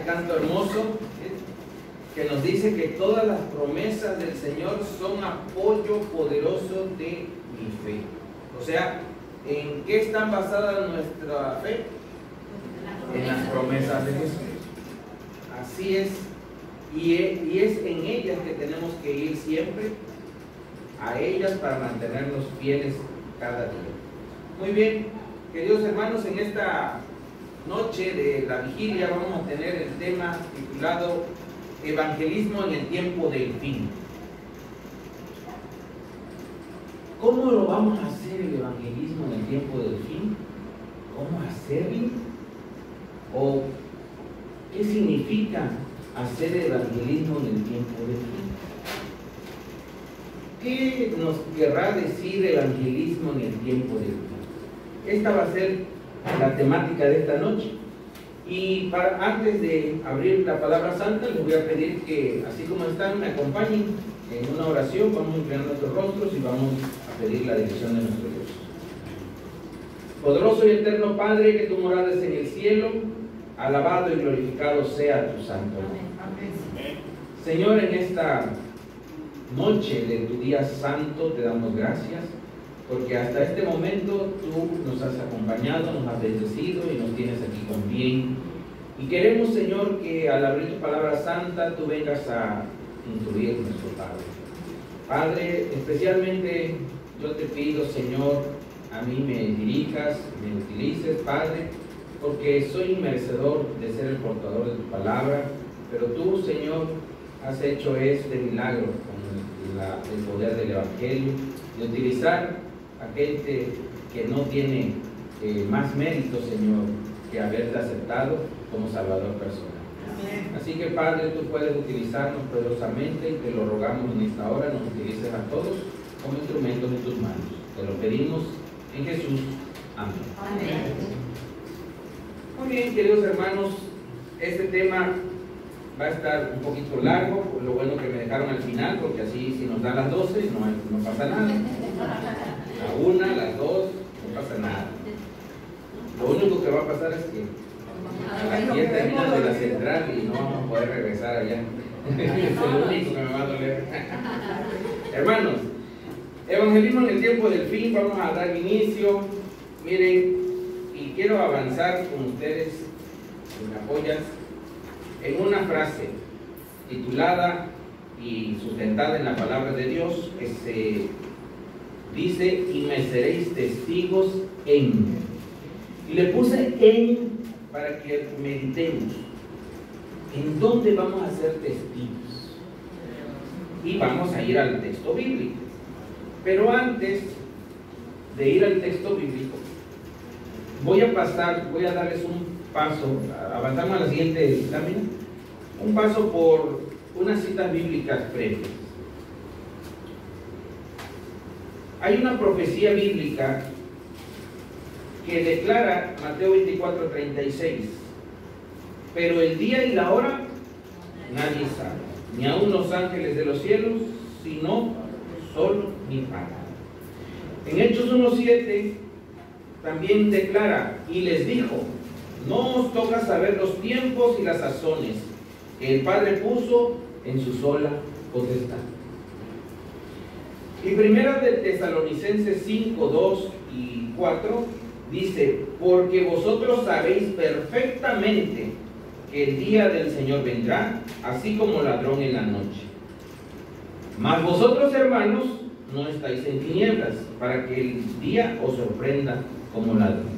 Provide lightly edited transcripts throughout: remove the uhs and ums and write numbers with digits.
canto hermoso que nos dice que todas las promesas del Señor son apoyo poderoso de mi fe. O sea, ¿en qué están basadas nuestra fe? En las promesas de Jesús. Así es. Y es en ellas que tenemos que ir siempre, a ellas, para mantenernos fieles cada día. Muy bien, queridos hermanos, en esta noche de la vigilia vamos a tener el tema titulado Evangelismo en el tiempo del fin. ¿Cómo lo vamos a hacer el evangelismo en el tiempo del fin? ¿Cómo hacerlo? ¿O qué significa hacer evangelismo en el tiempo del fin? ¿Qué nos querrá decir evangelismo en el tiempo del fin? Esta va a ser la temática de esta noche. Y antes de abrir la palabra santa, les voy a pedir que, así como están, me acompañen en una oración. Vamos a inclinar nuestros rostros y vamos a pedir la dirección de nuestro Dios. Poderoso y eterno Padre, que tu morada es en el cielo, alabado y glorificado sea tu santo nombre. Señor, en esta noche de tu día santo te damos gracias, porque hasta este momento tú nos has acompañado, nos has bendecido y nos tienes aquí con bien. Y queremos, Señor, que al abrir tu palabra santa tú vengas a instruir nuestro Padre. Padre, especialmente yo te pido, Señor, a mí me dirijas, me utilices, Padre, porque soy merecedor de ser el portador de tu palabra, pero tú, Señor, has hecho este milagro con el poder del Evangelio, de utilizar a gente que no tiene más mérito, Señor, que haberte aceptado como Salvador personal. Amén. Así que, Padre, tú puedes utilizarnos poderosamente y te lo rogamos en esta hora, nos utilices a todos como instrumentos en tus manos. Te lo pedimos en Jesús. Amén. Amén. Muy bien, queridos hermanos, este tema va a estar un poquito largo, por lo bueno que me dejaron al final, porque así si nos dan las 12 no pasa nada. La 1, las 2, no pasa nada. Lo único que va a pasar es que a las 10 terminan de la central y no vamos a poder regresar allá. Es lo único que me va a doler. Hermanos, evangelismo en el tiempo del fin, vamos a dar inicio. Miren, y quiero avanzar con ustedes, si me apoyas, en una frase titulada y sustentada en la palabra de Dios, que se dice: y me seréis testigos en. Y le puse en para que meditemos en dónde vamos a ser testigos. Y vamos a ir al texto bíblico. Pero antes de ir al texto bíblico, voy a darles un paso, avanzamos a la siguiente lámina, un paso por unas citas bíblicas previas. Hay una profecía bíblica que declara Mateo 24:36, pero el día y la hora nadie sabe, ni aun los ángeles de los cielos, sino solo mi Padre. En Hechos 1:7 también declara: y les dijo, no os toca saber los tiempos y las sazones que el Padre puso en su sola potestad. Y primera de Tesalonicenses 5:2 y 4 dice: porque vosotros sabéis perfectamente que el día del Señor vendrá, así como ladrón en la noche. Mas vosotros, hermanos, no estáis en tinieblas, para que el día os sorprenda como ladrón.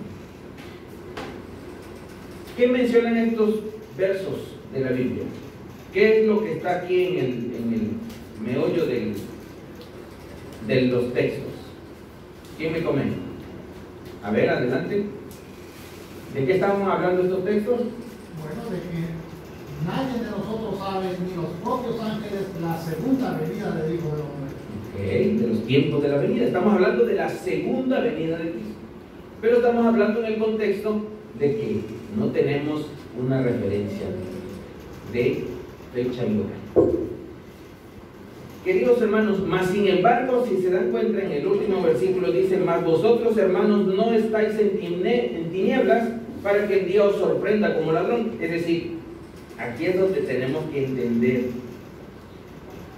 ¿Qué mencionan estos versos de la Biblia? ¿Qué es lo que está aquí en el meollo de los textos? ¿Quién me comenta? A ver, adelante. ¿De qué estamos hablando estos textos? Bueno, de que nadie de nosotros sabe, ni los propios ángeles, la segunda venida del Hijo del Hombre. Ok, de los tiempos de la venida. Estamos hablando de la segunda venida de Cristo. Pero estamos hablando en el contexto de que no tenemos una referencia de fecha y lugar. Queridos hermanos, mas sin embargo, si se dan cuenta, en el último versículo dice: mas vosotros, hermanos, no estáis en tinieblas, para que el día os sorprenda como ladrón. Es decir, aquí es donde tenemos que entender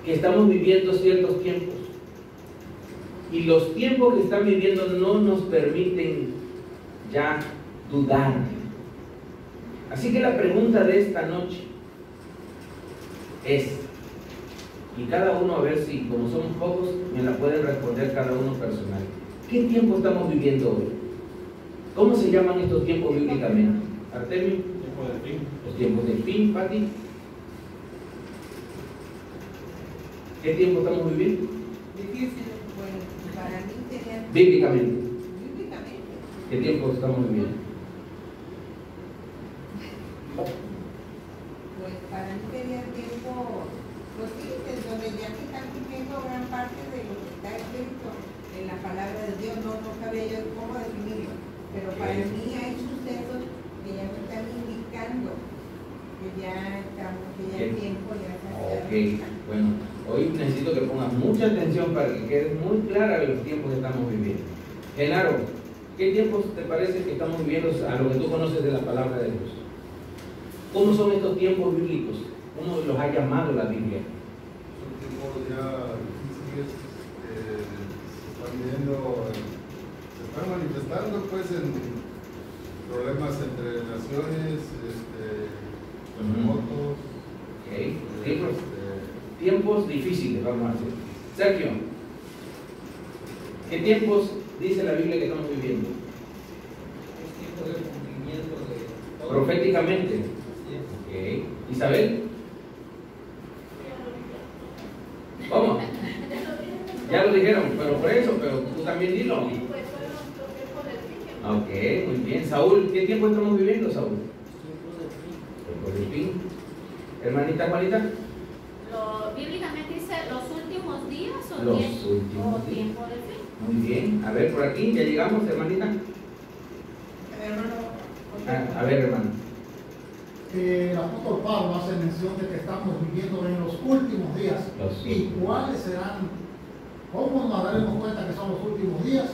que estamos viviendo ciertos tiempos. Y los tiempos que están viviendo no nos permiten ya dudar. Así que la pregunta de esta noche es, y cada uno a ver si, como somos pocos, me la pueden responder cada uno personal. ¿Qué tiempo estamos viviendo hoy? ¿Cómo se llaman estos tiempos bíblicamente? Artemio. Tiempo del fin. Los tiempos del fin, Pati. ¿Qué tiempo estamos viviendo? Difícil, bueno, para mí sería Bíblicamente. bíblicamente. ¿Qué tiempo estamos viviendo? Pues para mí sería tiempo, pues sí, en donde ya se están cumpliendo gran parte de lo que está escrito en la palabra de Dios. No sabía yo cómo definirlo, pero para mí hay sucesos que ya me están indicando que ya estamos, que ya el tiempo ya está. Ok, bueno, hoy necesito que pongas mucha atención para que quede muy clara los tiempos que estamos viviendo. Genaro, ¿qué tiempos te parece que estamos viviendo a lo que tú conoces de la palabra de Dios? ¿Cómo son estos tiempos bíblicos? ¿Cómo los ha llamado la Biblia? Son tiempos ya difíciles, se están manifestando pues en problemas entre naciones, terremotos. Okay. Tiempos difíciles, vamos a decir. Sergio, ¿qué tiempos dice la Biblia que estamos viviendo? Es tiempo de cumplimiento de todo. Proféticamente. Sí. Ok. Isabel. ¿Cómo? Ya lo dijeron, pero por eso, pero tú también dilo. Ok, muy bien. Saúl, ¿qué tiempo estamos viviendo, Saúl? Tiempo del fin. Hermanita Juanita. Bíblicamente dice los últimos días o Los tiempo, últimos o días. tiempo del fin. Muy bien. A ver, por aquí, ya llegamos, hermanita. Hermano, A ver, hermano. El apóstol Pablo hace mención de que estamos viviendo en los últimos días. Los ¿Y últimos. cuáles serán? ¿Cómo nos daremos cuenta que son los últimos días?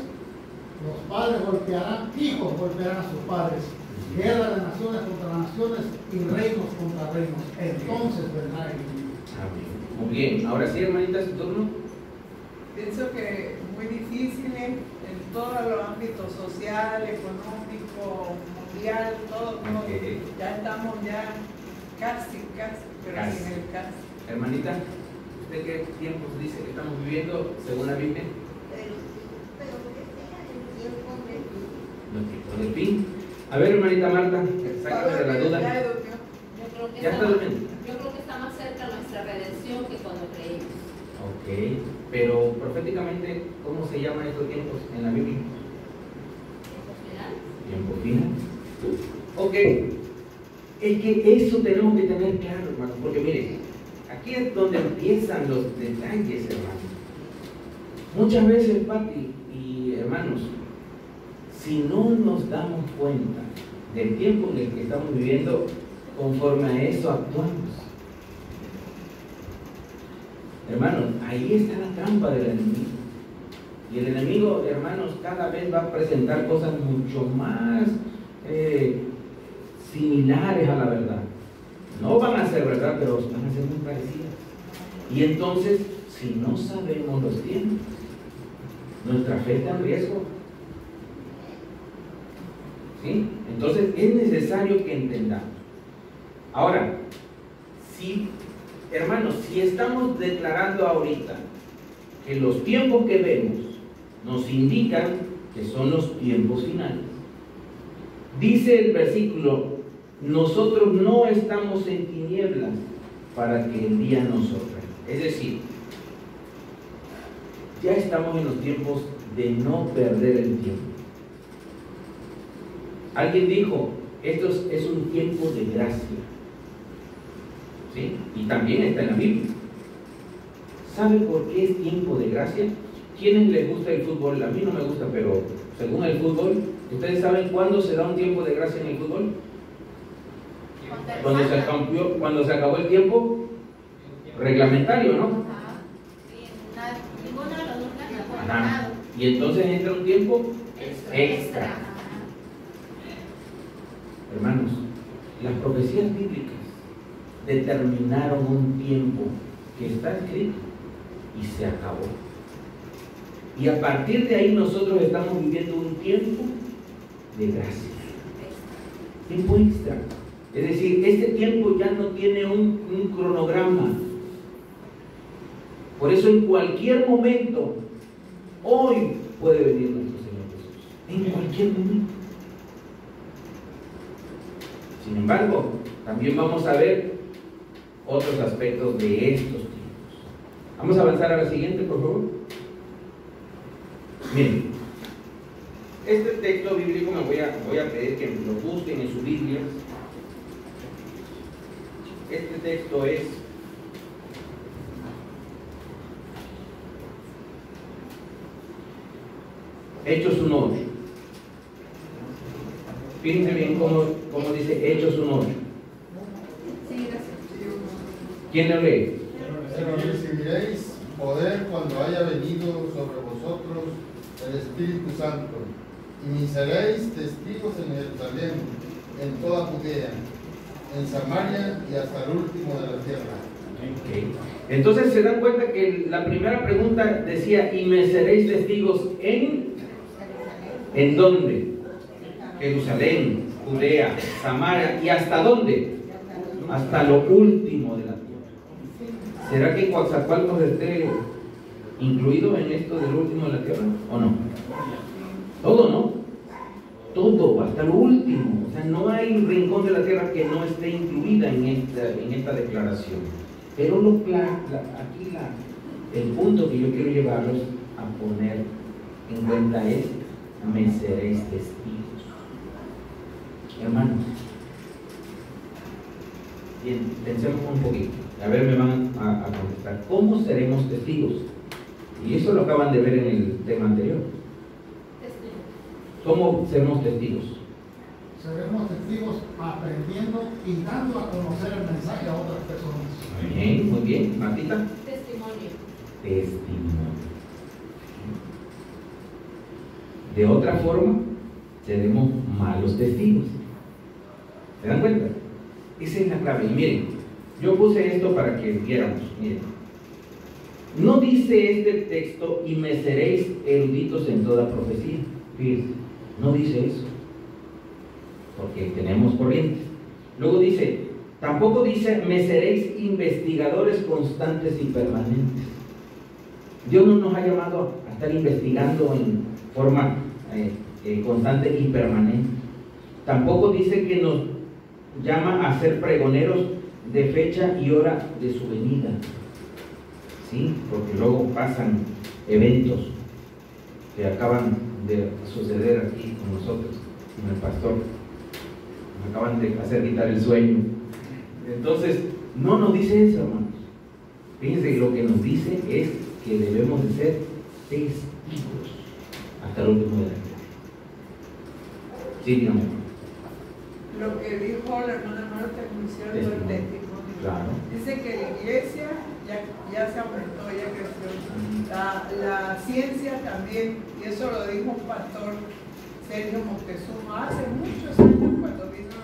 Los padres golpearán, hijos golpearán a sus padres. Guerra de naciones contra naciones y reinos contra reinos. Entonces vendrá el fin. Muy bien. Ahora sí, hermanita, su turno. pienso que muy difícil en todos los ámbitos social, económico, mundial, todo. Ok. Ya estamos casi, pero Casi. sin el casi. Hermanita, ¿usted qué tiempos dice que estamos viviendo según la Biblia? Pero que sea el tiempo del fin. Los tiempos del fin. A ver, hermanita Marta, sácame de la duda. Ya educó. Yo creo que ¿Ya está durmiendo? yo creo que está más cerca nuestra redención que cuando creímos. Ok, pero proféticamente, ¿cómo se llaman estos tiempos en la Biblia? ¿Tiempo final? Tiempo final. Ok, es que eso tenemos que tener claro, hermano, porque mire, aquí es donde empiezan los detalles, hermano. Muchas veces, Pati y hermanos, si no nos damos cuenta del tiempo en el que estamos viviendo, conforme a eso actuamos. Hermanos, ahí está la trampa del enemigo. Y el enemigo, hermanos, cada vez va a presentar cosas mucho más similares a la verdad. No van a ser verdad, pero van a ser muy parecidas. Y entonces, si no sabemos los tiempos, nuestra fe está en riesgo. ¿Sí? Entonces, es necesario que entendamos. Ahora, si, hermanos, si estamos declarando ahorita que los tiempos que vemos nos indican que son los tiempos finales, dice el versículo: nosotros no estamos en tinieblas para que el día nos sorprenda. Es decir, ya estamos en los tiempos de no perder el tiempo. Alguien dijo, esto es un tiempo de gracia. ¿Sí? Y también está en la Biblia. ¿Sabe por qué es tiempo de gracia? ¿Quiénes les gusta el fútbol? A mí no me gusta, pero según el fútbol, ¿ustedes saben cuándo se da un tiempo de gracia en el fútbol? Cuando se acabó el tiempo reglamentario, ¿no? Ajá. Sí, ninguno de los dos Ajá. ganado. Y entonces entra un tiempo extra. Ajá. Hermanos, las profecías bíblicas determinaron un tiempo que está escrito y se acabó. Y a partir de ahí nosotros estamos viviendo un tiempo de gracia, tiempo extra. Es decir, este tiempo ya no tiene un cronograma. Por eso en cualquier momento, hoy puede venir nuestro Señor Jesús. En cualquier momento. Sin embargo, también vamos a ver otros aspectos de estos tiempos. Vamos a avanzar a la siguiente, por favor. Miren, este texto bíblico me voy a pedir que lo busquen en su Biblia. Este texto es Hechos 1:8. Fíjense bien cómo dice Hechos 1:8. Sí, gracias. ¿Quién lo lee? Pero recibiréis poder cuando haya venido sobre vosotros el Espíritu Santo, y me seréis testigos en Jerusalén, en toda Judea, en Samaria y hasta el último de la tierra. Okay. Entonces se dan cuenta que la primera pregunta decía, y me seréis testigos ¿en dónde? Jerusalén, Judea, Samaria, ¿y hasta dónde? Hasta lo último de la tierra. ¿Será que Coatzacoalcos esté incluido en esto del último de la tierra o no? Todo, ¿no? Todo, hasta lo último. O sea, no hay un rincón de la tierra que no esté incluida en esta declaración. Pero el punto que yo quiero llevarlos a poner en cuenta es, me seréis testigos. Hermanos, bien, pensemos un poquito. A ver, me van a contestar. ¿Cómo seremos testigos? Y eso lo acaban de ver en el tema anterior. ¿Cómo seremos testigos? Seremos testigos aprendiendo y dando a conocer el mensaje a otras personas. Bien, muy bien. Martita. Testimonio. Testimonio. De otra forma, seremos malos testigos. ¿Se dan cuenta? Esa es la clave. Y miren, yo puse esto para que viéramos. Miren, no dice este texto, y me seréis eruditos en toda profecía. Fíjense, no dice eso, porque tenemos corrientes. Luego dice, tampoco dice, me seréis investigadores constantes y permanentes. Dios no nos ha llamado a estar investigando en forma constante y permanente. Tampoco dice que nos llama a ser pregoneros de fecha y hora de su venida. ¿Sí? Porque luego pasan eventos que acaban de suceder aquí con nosotros, con el pastor. Me acaban de hacer quitar el sueño. Entonces, no nos dice eso, hermanos. Fíjense que lo que nos dice es que debemos de ser testigos hasta el último de la vida. Sí, mi amor. Lo que dijo la hermana Marta, como hicieron el testimonio. Claro. Dice que la iglesia ya se aumentó, ya creció. La ciencia también, y eso lo dijo un pastor, Sergio Montezuma, hace muchos años cuando vino,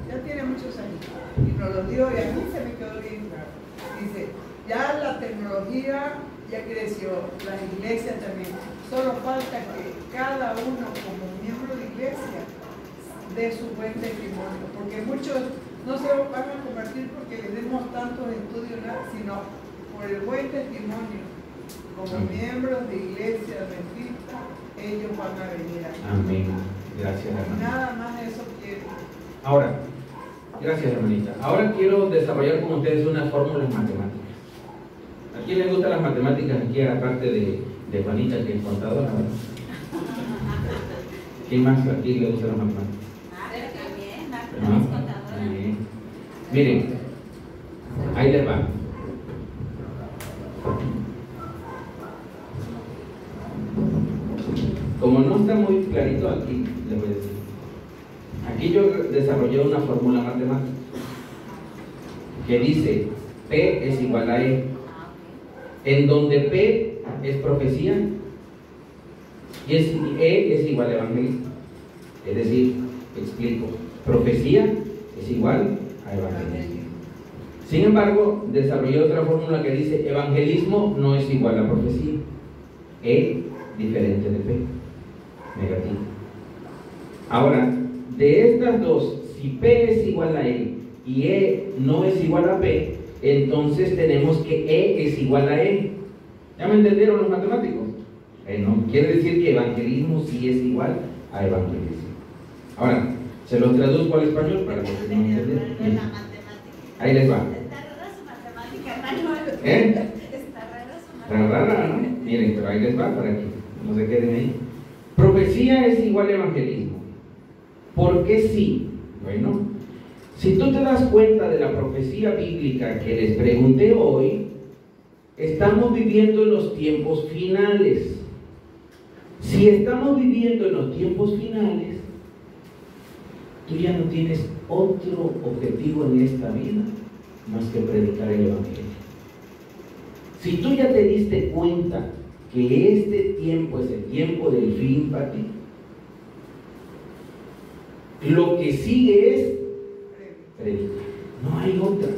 ya tiene muchos años, y nos lo dijo, y a mí se me quedó bien claro. Dice, ya la tecnología ya creció, las iglesias también, solo falta que cada uno como miembro de iglesia dé su buen testimonio, porque muchos no se van a convertir porque les demos tantos estudios, sino por el buen testimonio. Como miembros de iglesia adventista, ellos van a venir aquí. Amén. Gracias, hermana. Nada más eso quiero. Ahora, gracias, hermanita. Ahora quiero desarrollar con ustedes unas fórmulas matemáticas. ¿A quién le gustan las matemáticas aquí, aparte de Juanita, que es contadora? ¿Quién más aquí le gustan las matemáticas? También, Marta ¿No? es contadora. Muy bien. Miren, ahí les va. Como no está muy clarito aquí, les voy a decir. Aquí yo desarrollé una fórmula matemática que dice P es igual a E, en donde P es profecía y E es igual a evangelista. Es decir, explico, profecía es igual a evangelista. Sin embargo, desarrollé otra fórmula que dice: evangelismo no es igual a profecía. E diferente de P, negativo. Ahora, de estas dos, si P es igual a E y E no es igual a P, entonces tenemos que E es igual a E. ¿Ya me entendieron los matemáticos? No quiere decir que evangelismo sí es igual a evangelismo. Ahora, se los traduzco al español para que no entiendan. Ahí les va. Está rara su matemática, Manuel. Está rara su Está rara, ¿no? Miren, pero ahí les va para que no se queden ahí. Profecía es igual a evangelismo. ¿Por qué sí? Bueno, si tú te das cuenta de la profecía bíblica que les pregunté hoy, estamos viviendo en los tiempos finales. Si estamos viviendo en los tiempos finales, tú ya no tienes otro objetivo en esta vida más que predicar el evangelio. Si tú ya te diste cuenta que este tiempo es el tiempo del fin para ti, lo que sigue es predicar. No hay otra.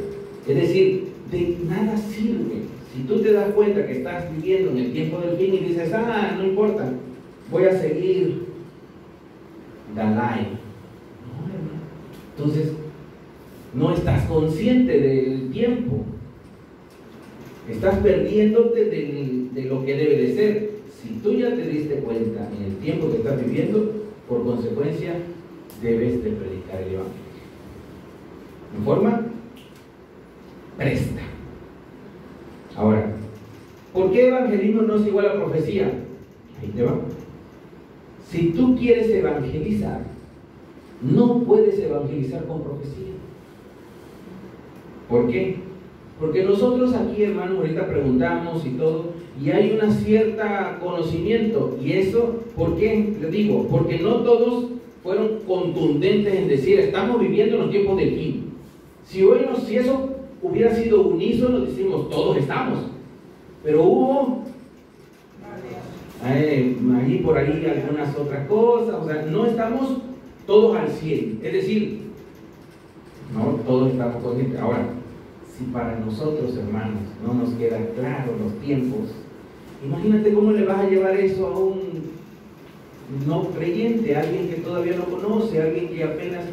Es decir, de nada sirve. Si tú te das cuenta que estás viviendo en el tiempo del fin y dices: no importa, voy a seguir Dalai. No, hermano. Entonces, no estás consciente del tiempo. Estás perdiéndote de lo que debe de ser. Si tú ya te diste cuenta en el tiempo que estás viviendo, por consecuencia, debes de predicar el evangelio en forma presta. Ahora, ¿por qué evangelismo no es igual a profecía? Ahí te va. Si tú quieres evangelizar, no puedes evangelizar con profecía. ¿Por qué? Porque nosotros aquí, hermanos, ahorita preguntamos y todo, y hay una cierta conocimiento. ¿Y eso por qué? Les digo, porque no todos fueron contundentes en decir: estamos viviendo en los tiempos del fin. Si eso hubiera sido unísono, decimos: todos estamos. Pero hubo ahí por ahí algunas otras cosas. O sea, no estamos todos al 100. Es decir, no todos estamos conscientes. Ahora, si para nosotros, hermanos, no nos queda claro los tiempos, imagínate cómo le vas a llevar eso a un no creyente, a alguien que todavía no conoce, a alguien que apenas.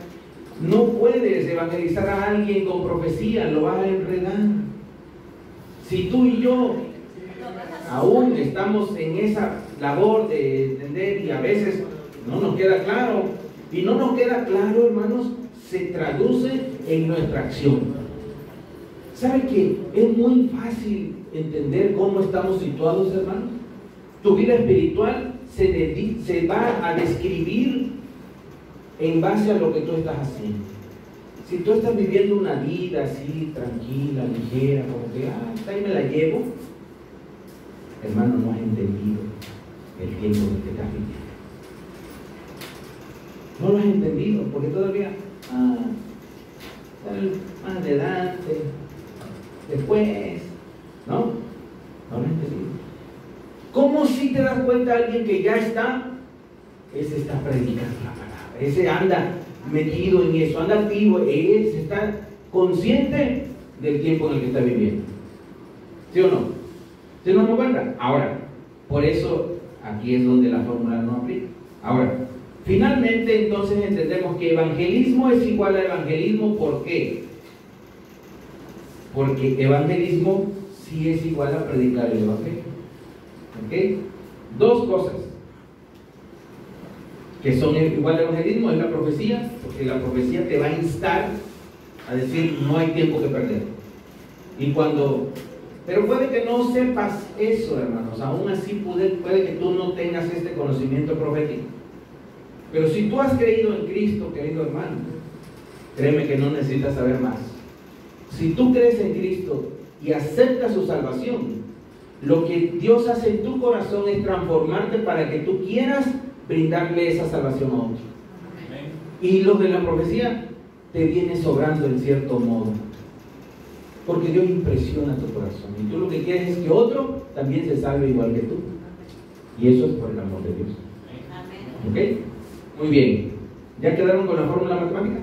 No puedes evangelizar a alguien con profecía, lo vas a enredar. Si tú y yo aún estamos en esa labor de entender y a veces no nos queda claro, y no nos queda claro, hermanos, se traduce en nuestra acción. ¿Sabe que es muy fácil entender cómo estamos situados, hermanos? Tu vida espiritual se va a describir en base a lo que tú estás haciendo. Si tú estás viviendo una vida así, tranquila, ligera, como que, ahí me la llevo, hermano, no has entendido el tiempo en que estás viviendo. No lo has entendido, porque todavía, más adelante, después, ¿no? No lo has entendido. ¿Cómo si te das cuenta de alguien que ya está? Ese está predicando la palabra. Ese anda metido en eso, anda activo, ese está consciente del tiempo en el que está viviendo. ¿Sí o no? ¿Se nos cuenta? Ahora, por eso aquí es donde la fórmula no aplica. Ahora, finalmente entonces entendemos que evangelismo es igual a evangelismo. ¿Por qué? Porque evangelismo sí es igual a predicar el evangelio. ¿Ok? Dos cosas que son igual al evangelismo es la profecía, porque la profecía te va a instar a decir: no hay tiempo que perder. Pero puede que no sepas eso, hermanos. Aún así puede que tú no tengas este conocimiento profético. Pero si tú has creído en Cristo, querido hermano, créeme que no necesitas saber más. Si tú crees en Cristo y aceptas su salvación, lo que Dios hace en tu corazón es transformarte para que tú quieras brindarle esa salvación a otro. Y lo de la profecía te viene sobrando en cierto modo, porque Dios impresiona tu corazón y tú lo que quieres es que otro también se salve igual que tú, y eso es por el amor de Dios. ¿Ok? Muy bien. ¿Ya quedaron con la fórmula matemática?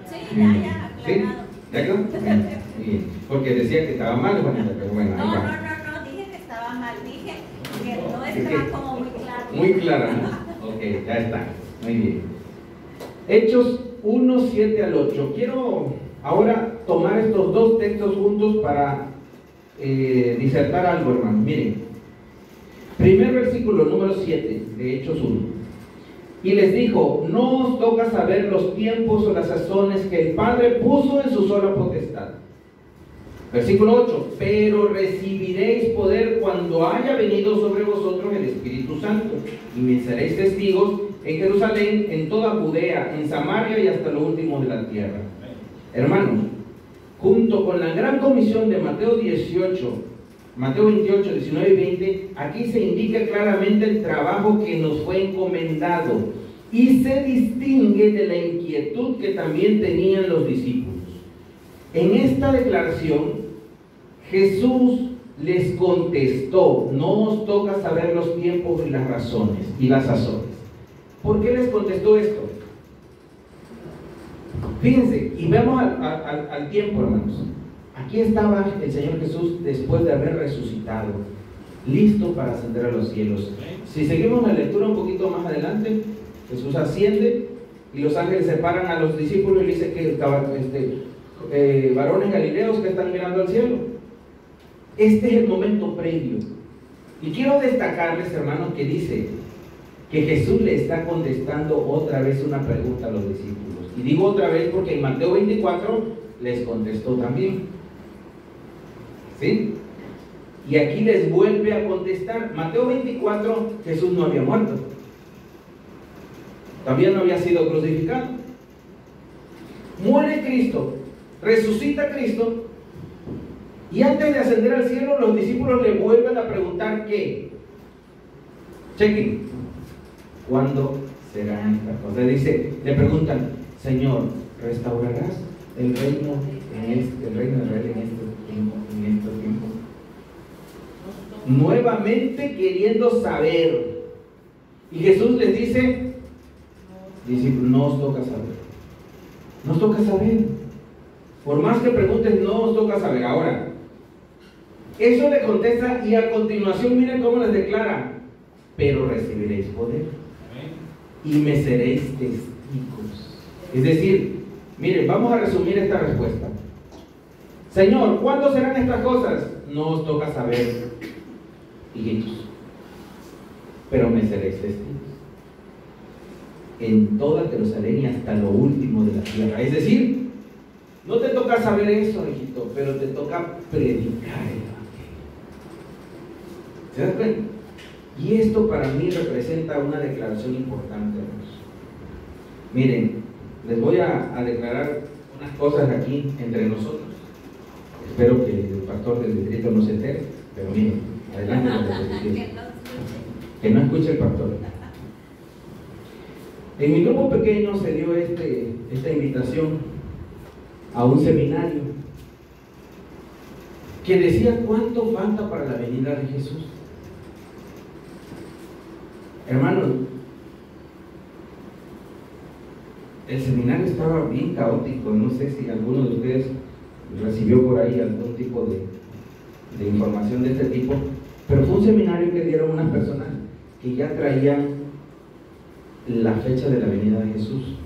Sí, ya, aclarado. ¿Sí? ¿Ya quedó? Bien. Porque decía que estaba mal, Juanita, pero bueno, ahí No, va. no, dije que estaba mal, dije que no estaba como muy claro. Muy clara, ¿no? Ok, ya está. Muy bien. Hechos 1, 7 al 8. Quiero ahora tomar estos dos textos juntos para disertar algo, hermano. Miren. Primer versículo, número 7 de Hechos 1. Y les dijo: no os toca saber los tiempos o las sazones que el Padre puso en su sola potestad. Versículo 8. Pero recibiréis poder cuando haya venido sobre vosotros el Espíritu Santo, y me seréis testigos en Jerusalén, en toda Judea, en Samaria y hasta lo último de la tierra. Hermanos, junto con la gran comisión de Mateo 18, Mateo 28, 19 y 20, aquí se indica claramente el trabajo que nos fue encomendado y se distingue de la inquietud que también tenían los discípulos. En esta declaración, Jesús les contestó: no os toca saber los tiempos y las razones y las sazones. ¿Por qué les contestó esto? Fíjense, y vemos al tiempo, hermanos. Aquí estaba el Señor Jesús después de haber resucitado, listo para ascender a los cielos. Si seguimos la lectura un poquito más adelante, Jesús asciende y los ángeles separan a los discípulos y le dice que varones galileos que están mirando al cielo. Este es el momento previo. Y quiero destacarles, hermanos, que dice que Jesús le está contestando otra vez una pregunta a los discípulos. Y digo otra vez porque en Mateo 24 les contestó también. ¿Sí? Y aquí les vuelve a contestar. Mateo 24, Jesús no había muerto. Todavía no había sido crucificado. Muere Cristo, resucita Cristo, y antes de ascender al cielo, los discípulos le vuelven a preguntar ¿qué? Chequen. ¿Cuándo serán estas cosas? Dice, le preguntan: Señor, ¿restaurarás el reino de Israel en estos tiempos? Nuevamente queriendo saber. Y Jesús les dice: discípulos, no os toca saber. No os toca saber. Por más que preguntes, no os toca saber. Ahora, eso le contesta, y a continuación miren cómo les declara: pero recibiréis poder y me seréis testigos. Es decir, miren, vamos a resumir esta respuesta. Señor, ¿cuándo serán estas cosas? No os toca saber, hijitos, pero me seréis testigos en toda Jerusalén y hasta lo último de la tierra. Es decir, no te toca saber eso, hijito, pero te toca predicar el evangelio. ¿Se dan cuenta? Y esto para mí representa una declaración importante, hermanos. Miren, les voy a declarar unas cosas aquí entre nosotros. Espero que el pastor del distrito no se entere, pero miren, adelante. Que no escuche el pastor. En mi grupo pequeño se dio esta invitación a un seminario que decía cuánto falta para la venida de Jesús. Hermanos, el seminario estaba bien caótico. No sé si alguno de ustedes recibió por ahí algún tipo de información de este tipo, pero fue un seminario que dieron unas personas que ya traían la fecha de la venida de Jesús.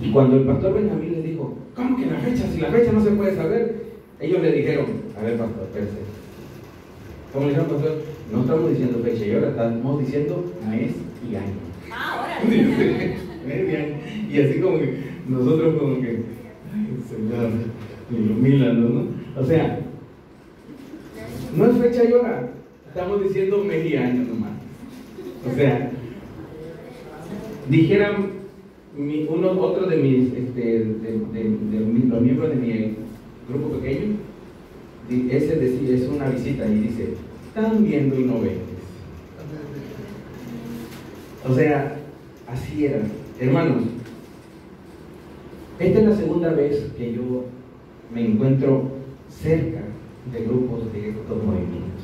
Y cuando el pastor Benjamín les dijo: ¿cómo que la fecha? Si la fecha no se puede saber. Ellos le dijeron: a ver, pastor, espérese. ¿Cómo le dijeron, pastor? No estamos diciendo fecha y hora, estamos diciendo mes y año. Ahora. Mes y año. Y así como que nosotros como que, ay, Señor, ilumínanos, ¿no? O sea, no es fecha y hora, estamos diciendo mes y año nomás. O sea, dijeran otro de mis los miembros de mi grupo pequeño, ese es una visita y dice: están viendo y no ven. O sea, así era. Hermanos, esta es la segunda vez que yo me encuentro cerca de grupos de estos movimientos.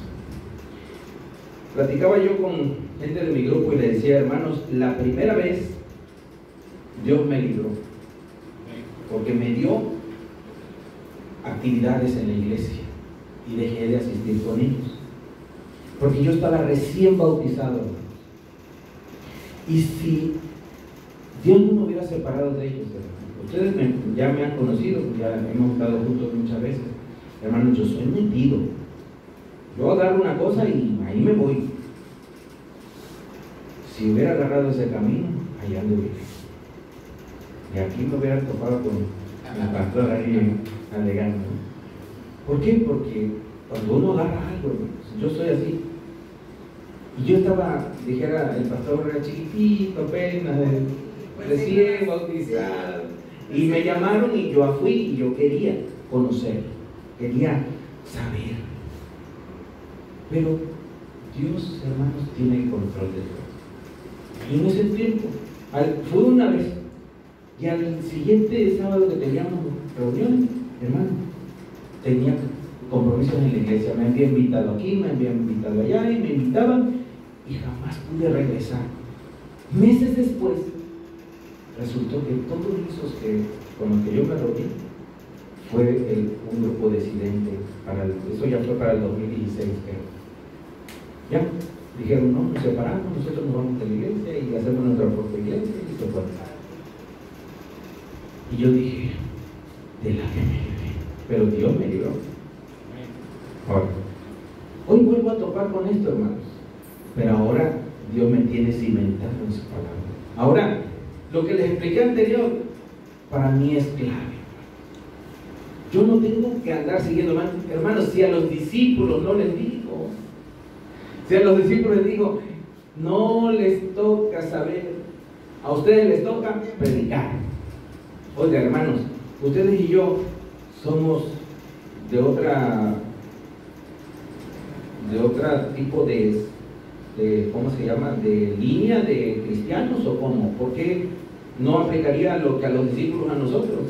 Platicaba yo con gente de mi grupo y le decía: hermanos, la primera vez Dios me libró, porque me dio actividades en la iglesia y dejé de asistir con ellos, porque yo estaba recién bautizado, hermanos. Y si Dios no me hubiera separado de ellos, hermanos, ustedes ya me han conocido, ya hemos estado juntos muchas veces, hermanos, yo soy metido. Yo agarro una cosa y ahí me voy. Si hubiera agarrado ese camino, allá anduviera. Y aquí me hubiera topado con el pastor ahí alegando. ¿Por qué? Porque cuando uno agarra algo, hermanos, yo soy así. Y yo estaba, dijera, el pastor era chiquitito, apenas, recién bautizado. Y me llamaron y yo fui y yo quería conocer, quería saber. Pero Dios, hermanos, tiene el control de todo. Y en ese tiempo, fue una vez, y al siguiente sábado que teníamos reunión, hermano, tenía compromisos en la iglesia. Me habían invitado aquí, me habían invitado allá, y me invitaban, y jamás pude regresar. Meses después, resultó que todos esos con los que yo me reuní, fue un grupo decidente, eso ya fue para el 2016, creo. Ya, dijeron, no, nos separamos, nosotros nos vamos de la iglesia y hacemos nuestra propia iglesia, y se fue. Y yo dije, de la que me libré, pero Dios me libró. Ahora, hoy vuelvo a topar con esto, hermanos, pero ahora Dios me tiene cimentado en su palabra. Ahora, lo que les expliqué anterior, para mí es clave. Yo no tengo que andar siguiendo, hermanos, si a los discípulos no les digo, si a los discípulos les digo, no les toca saber, a ustedes les toca predicar. Oiga, hermanos, ustedes y yo somos de otra tipo de ¿cómo se llama? De línea de cristianos, o cómo. ¿Por qué no aplicaría lo que a los discípulos a nosotros?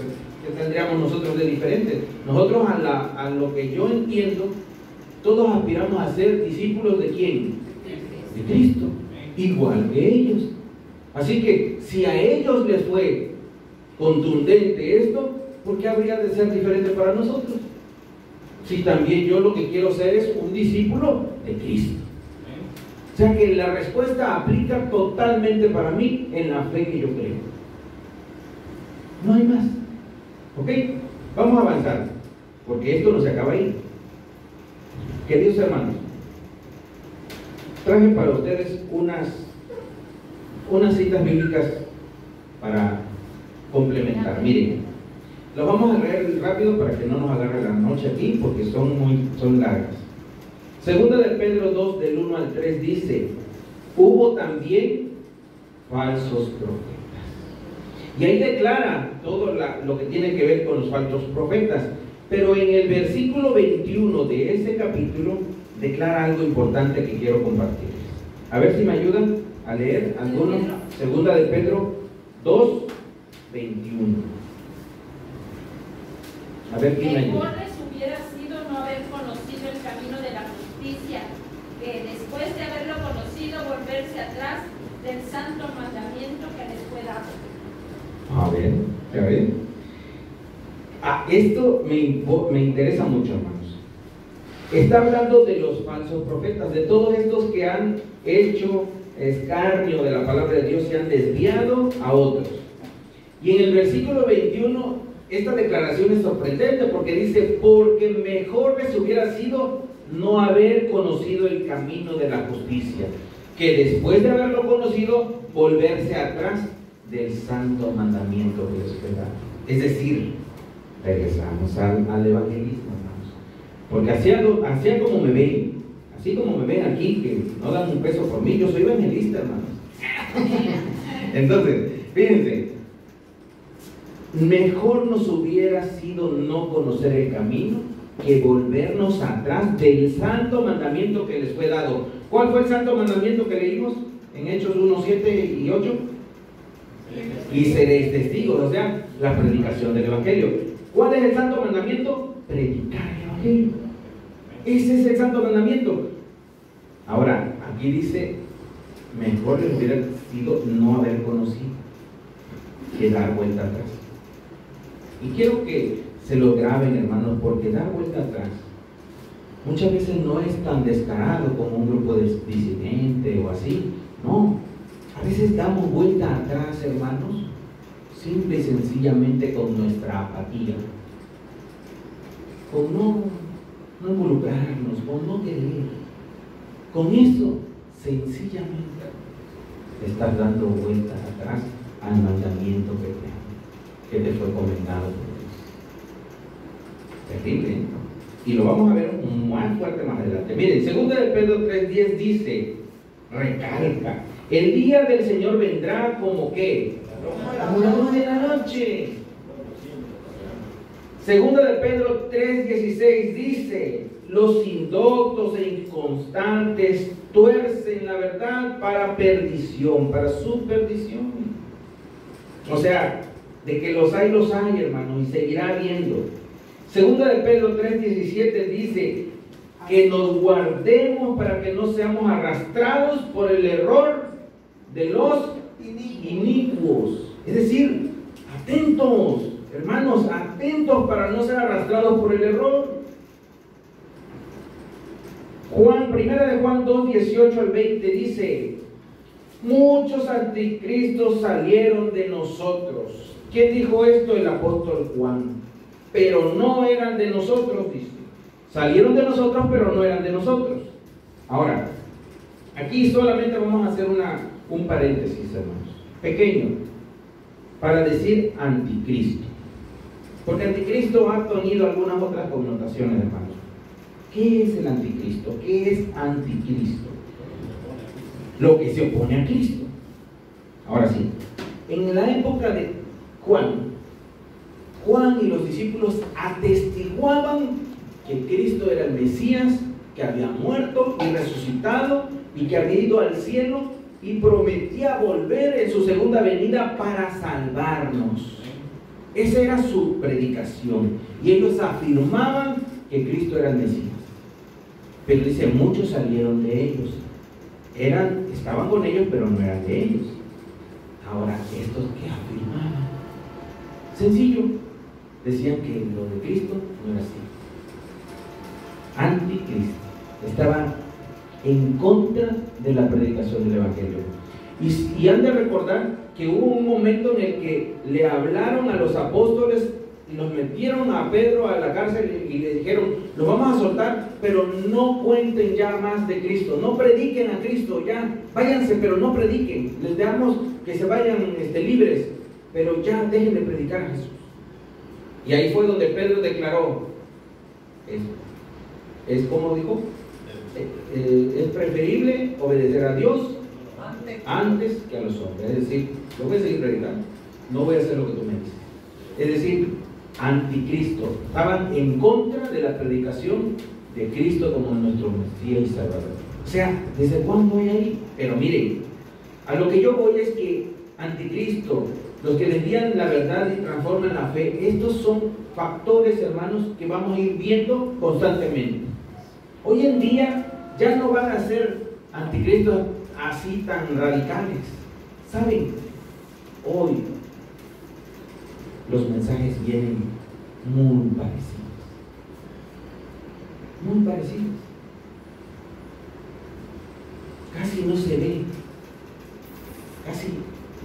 ¿Qué tendríamos nosotros de diferente? Nosotros, a lo que yo entiendo, todos aspiramos a ser discípulos ¿de quién? De Cristo, igual que ellos. Así que si a ellos les fue contundente esto, ¿por qué habría de ser diferente para nosotros? Si también yo lo que quiero ser es un discípulo de Cristo. O sea que la respuesta aplica totalmente para mí en la fe que yo creo. No hay más. ¿Ok? Vamos a avanzar, porque esto no se acaba ahí. Queridos hermanos, traje para ustedes unas citas bíblicas para complementar. Miren, los vamos a leer rápido para que no nos agarre la noche aquí, porque son largas. Segunda de Pedro 2, del 1 al 3 dice, hubo también falsos profetas. Y ahí declara todo lo que tiene que ver con los falsos profetas. Pero en el versículo 21 de ese capítulo declara algo importante que quiero compartirles. A ver si me ayudan a leer algunos. Segunda de Pedro 2, 21. A ver quién me ayuda. Mejor les hubiera sido no haber conocido el camino de la justicia, que después de haberlo conocido volverse atrás del santo mandamiento que les fue dado. A ver, ya ven. Esto me interesa mucho, hermanos. Está hablando de los falsos profetas, de todos estos que han hecho escarnio de la palabra de Dios y han desviado a otros. Y en el versículo 21, esta declaración es sorprendente porque dice, porque mejor les hubiera sido no haber conocido el camino de la justicia, que después de haberlo conocido, volverse atrás del santo mandamiento que les fue dado. Es decir, regresamos al evangelismo, hermanos. Porque así como me ven aquí, que no dan un peso por mí, yo soy evangelista, hermanos. Entonces, fíjense, mejor nos hubiera sido no conocer el camino que volvernos atrás del santo mandamiento que les fue dado. ¿Cuál fue el santo mandamiento que leímos en Hechos 1, 7 y 8? Y seréis testigos, o sea, la predicación del evangelio. ¿Cuál es el santo mandamiento? Predicar el evangelio. Ese es el santo mandamiento. Ahora, aquí dice, mejor les hubiera sido no haber conocido que dar vuelta atrás. Y quiero que se lo graben, hermanos, porque dar vuelta atrás muchas veces no es tan descarado como un grupo de disidente o así. No, a veces damos vuelta atrás, hermanos, simple y sencillamente con nuestra apatía, con no involucrarnos, con no querer. Con eso, sencillamente, estás dando vueltas atrás al mandamiento que te fue comentado por Dios. Terrible, ¿eh? Y lo vamos a ver más fuerte más adelante. Miren, 2 de Pedro 3:10 dice, recalca, el día del Señor vendrá como ¿qué? Como la luz de la noche. 2 de Pedro 3:16 dice, los indoctos e inconstantes tuercen la verdad para perdición, para su perdición. O sea, de que los hay, hermanos, y seguirá habiendo. 2 de Pedro 3:17 dice que nos guardemos para que no seamos arrastrados por el error de los inicuos. Es decir, atentos, hermanos, atentos para no ser arrastrados por el error. 1 de Juan 2:18 al 20 dice, muchos anticristos salieron de nosotros. ¿Quién dijo esto? El apóstol Juan. Pero no eran de nosotros, dice. Salieron de nosotros, pero no eran de nosotros. Ahora, aquí solamente vamos a hacer un paréntesis, hermanos, pequeño, para decir anticristo. Porque anticristo ha tenido algunas otras connotaciones, hermanos. ¿Qué es el anticristo? ¿Qué es anticristo? Lo que se opone a Cristo. Ahora sí, en la época de Juan y los discípulos atestiguaban que Cristo era el Mesías, que había muerto y resucitado y que había ido al cielo y prometía volver en su segunda venida para salvarnos. Esa era su predicación y ellos afirmaban que Cristo era el Mesías. Pero dice, muchos salieron de ellos. Estaban con ellos, pero no eran de ellos. Ahora, estos que afirmaban, sencillo, decían que lo de Cristo no era así. Anticristo. Estaban en contra de la predicación del Evangelio. Y han de recordar que hubo un momento en el que le hablaron a los apóstoles y los metieron a Pedro a la cárcel y le dijeron, los vamos a soltar, pero no cuenten ya más de Cristo, no prediquen a Cristo, ya váyanse, pero no prediquen, les damos que se vayan libres, pero ya dejen de predicar a Jesús. Y ahí fue donde Pedro declaró, es como dijo, es preferible obedecer a Dios antes que a los hombres. Es decir, yo voy a seguir predicando, no voy a hacer lo que tú me dices. Es decir, anticristo. Estaban en contra de la predicación de Cristo como nuestro Mesías y Salvador. O sea, ¿desde cuándo hay ahí? Pero miren, a lo que yo voy es que anticristo, los que desvían la verdad y transforman la fe, estos son factores, hermanos, que vamos a ir viendo constantemente. Hoy en día ya no van a ser anticristos así tan radicales. ¿Saben? Hoy los mensajes vienen muy parecidos. Muy parecidos. Casi no se ve. Casi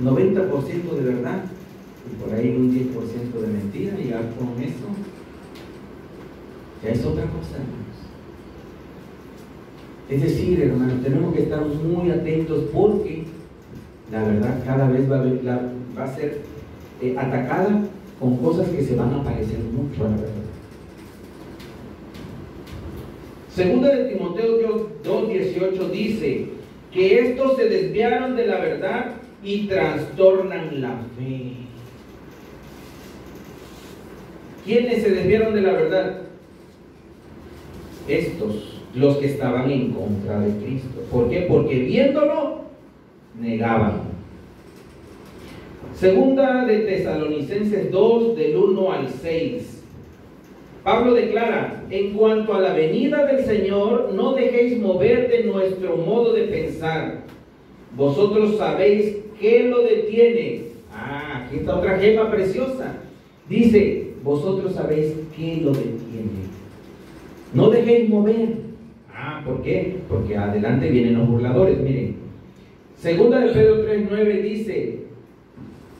90% de verdad y por ahí un 10% de mentira, y ya con eso ya es otra cosa, hermanos. Es decir, hermanos, tenemos que estar muy atentos porque la verdad cada vez va a ser atacada con cosas que se van a parecer mucho a la verdad. Segunda de Timoteo 2:18 dice que estos se desviaron de la verdad y trastornan la fe. ¿Quiénes se desviaron de la verdad? Estos, los que estaban en contra de Cristo. ¿Por qué? Porque viéndolo, negaban. Segunda de Tesalonicenses 2, del 1 al 6. Pablo declara, en cuanto a la venida del Señor, no dejéis mover de nuestro modo de pensar. Vosotros sabéis qué lo detiene. Aquí está otra gema preciosa. Dice, vosotros sabéis qué lo detiene. No dejéis mover. ¿Por qué? Porque adelante vienen los burladores. Miren, segunda de Pedro 3:9 dice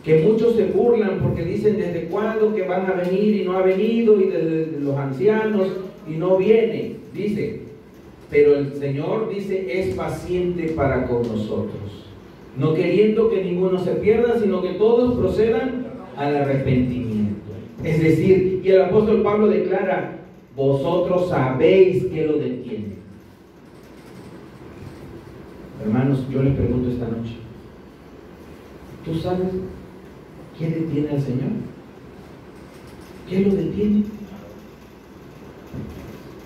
que muchos se burlan porque dicen desde cuándo que van a venir y no ha venido, y de los ancianos y no viene. Dice, pero el Señor dice es paciente para con nosotros, no queriendo que ninguno se pierda, sino que todos procedan al arrepentimiento. Es decir, y el apóstol Pablo declara, vosotros sabéis que lo detiene. Hermanos, yo les pregunto esta noche, ¿tú sabes qué detiene al Señor? ¿Qué lo detiene?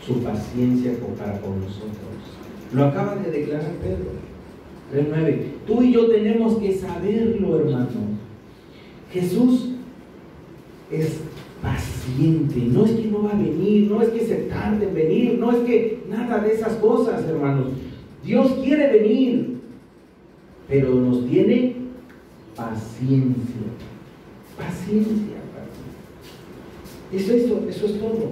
Su paciencia para con nosotros. Lo acaba de declarar Pedro 3:9. Tú y yo tenemos que saberlo, hermano. Jesús es paciente. No es que no va a venir, no es que se tarde en venir, no es que nada de esas cosas, hermanos. Dios quiere venir, pero nos tiene paciencia. Paciencia. Eso es todo.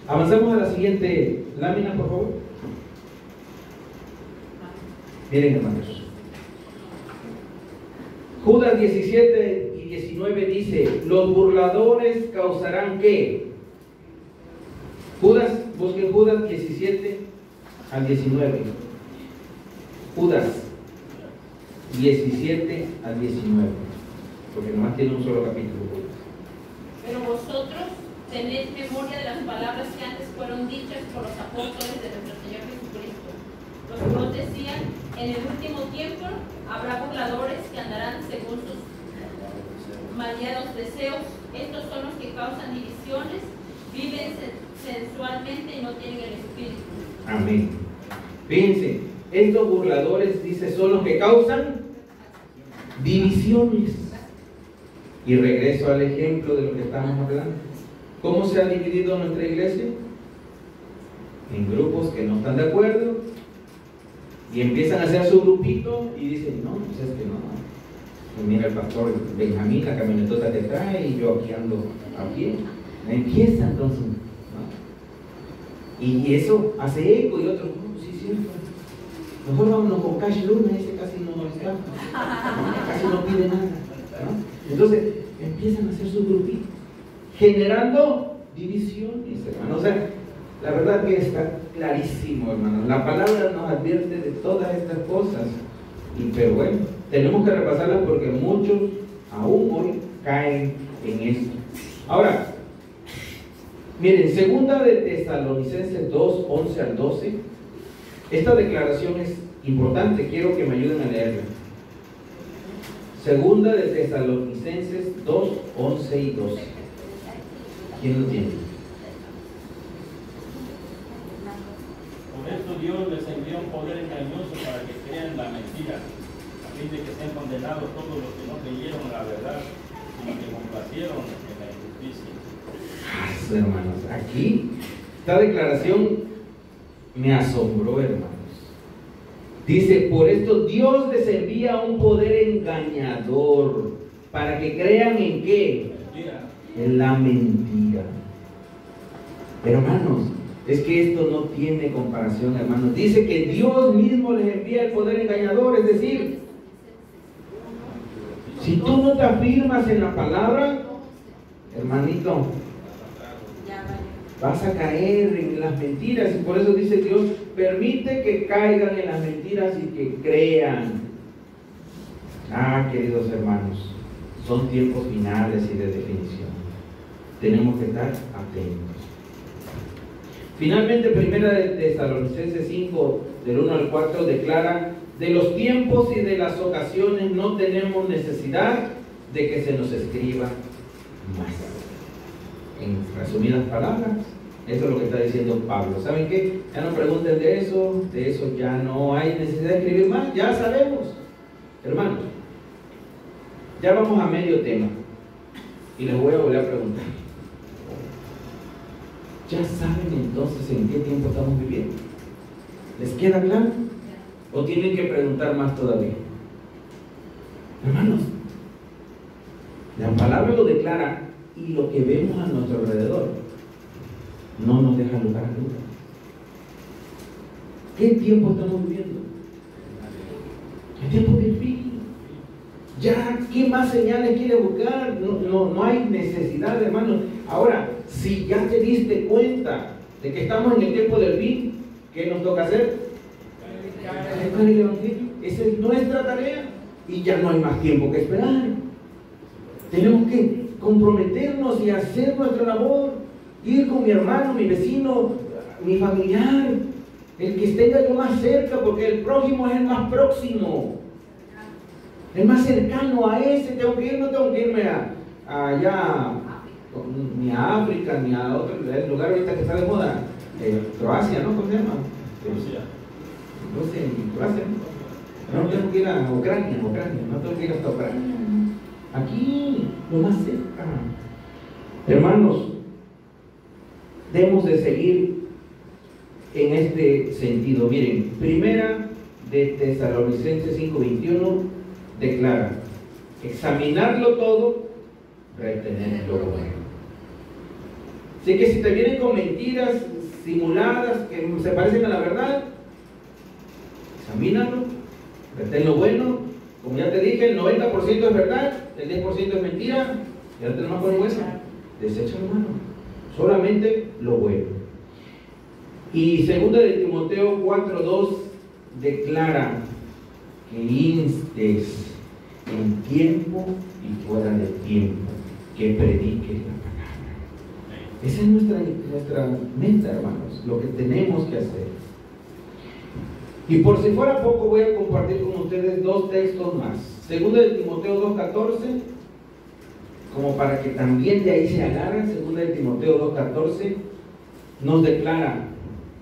Avanzamos a la siguiente lámina, por favor. Miren, hermanos. Judas 17 y 19 dice, los burladores causarán ¿qué? Judas, busquen Judas 17 al 19. Judas 17 al 19, porque nomás tiene un solo capítulo. Pero vosotros tened memoria de las palabras que antes fueron dichas por los apóstoles de nuestro Señor Jesucristo, los cuales decían, en el último tiempo habrá burladores que andarán según sus malvados deseos. Estos son los que causan divisiones, viven sensualmente y no tienen el espíritu. Amén. Fíjense, estos burladores, dice, son los que causan divisiones. Y regreso al ejemplo de lo que estamos hablando. ¿Cómo se ha dividido nuestra iglesia? En grupos que no están de acuerdo y empiezan a hacer su grupito y dicen, no, pues es que no. Y mira el pastor Benjamín, la camionetota que trae y yo aquí ando a pie. Empieza entonces, ¿no? Y eso hace eco y otros, no, sí, cierto. Mejor vámonos con Cash Luna, ese casi no está, casi no pide nada, ¿no? Entonces empiezan a hacer su grupito, generando divisiones, hermanos. O sea, la verdad que está clarísimo, hermanos. La palabra nos advierte de todas estas cosas. Pero bueno, tenemos que repasarlas porque muchos aún hoy caen en esto. Ahora, miren, segunda de Tesalonicenses 2, 11 al 12. Esta declaración es importante, quiero que me ayuden a leerla. Segunda de Tesalonicenses 2, 11 y 12. ¿Quién lo tiene? Por eso Dios les envió un poder engañoso para que crean la mentira, a fin de que sean condenados todos los que no creyeron la verdad, sino que complacieron en la injusticia. Hermanos, aquí esta declaración me asombró, hermanos. Dice, por esto Dios les envía un poder engañador para que crean en ¿qué? En la mentira. Hermanos, es que esto no tiene comparación, hermanos. Dice que Dios mismo les envía el poder engañador, es decir, si tú no te afirmas en la palabra, hermanito, vas a caer en las mentiras. Y por eso dice Dios, permite que caigan en las mentiras y que crean. Queridos hermanos, son tiempos finales y de definición. Tenemos que estar atentos. Finalmente, primera de Tesalonicenses 5, del 1 al 4, declara, de los tiempos y de las ocasiones no tenemos necesidad de que se nos escriba más. En resumidas palabras, eso es lo que está diciendo Pablo. ¿Saben qué? Ya no pregunten de eso ya no hay necesidad de escribir más, ya sabemos. Hermanos, ya vamos a medio tema y les voy a volver a preguntar. ¿Ya saben entonces en qué tiempo estamos viviendo? ¿Les queda claro? ¿O tienen que preguntar más todavía? Hermanos, la palabra lo declara y lo que vemos a nuestro alrededor no nos deja lugar a duda. ¿Qué tiempo estamos viviendo? El tiempo del fin. Ya, ¿qué más señales quiere buscar? No hay necesidad, hermano. Ahora, si ya te diste cuenta de que estamos en el tiempo del fin, ¿qué nos toca hacer? Predicar el Evangelio. Esa es nuestra tarea. Y ya no hay más tiempo que esperar. Tenemos que comprometernos y hacer nuestra labor. Ir con mi hermano, mi vecino, mi familiar, el que esté yo más cerca, porque el prójimo es el más próximo, el más cercano a ese. Tengo que ir, no tengo que irme allá, ni a África, ni a otro lugar ahorita que está de moda, Croacia, ¿no? ¿Cómo se llama? Croacia. No tengo que ir a Ucrania, no tengo que ir hasta Ucrania. Aquí, lo más cerca. Hermanos, debemos de seguir en este sentido. Miren, primera de Tesalonicenses 5:21 declara: examinarlo todo, retener lo bueno. Así que si te vienen con mentiras simuladas que se parecen a la verdad, examínalo, retén lo bueno. Como ya te dije, el 90% es verdad, el 10% es mentira. Ya no tenemos más con eso. Deséchalo, hermano. Solamente lo bueno. Y 2 de Timoteo 4:2 declara que instes en tiempo y fuera de tiempo, que prediques la palabra. Esa es nuestra meta, hermanos, lo que tenemos que hacer. Y por si fuera poco, voy a compartir con ustedes 2 textos más. 2 de Timoteo 2:14, como para que también de ahí se agarren. 2 de Timoteo 2:14 nos declara: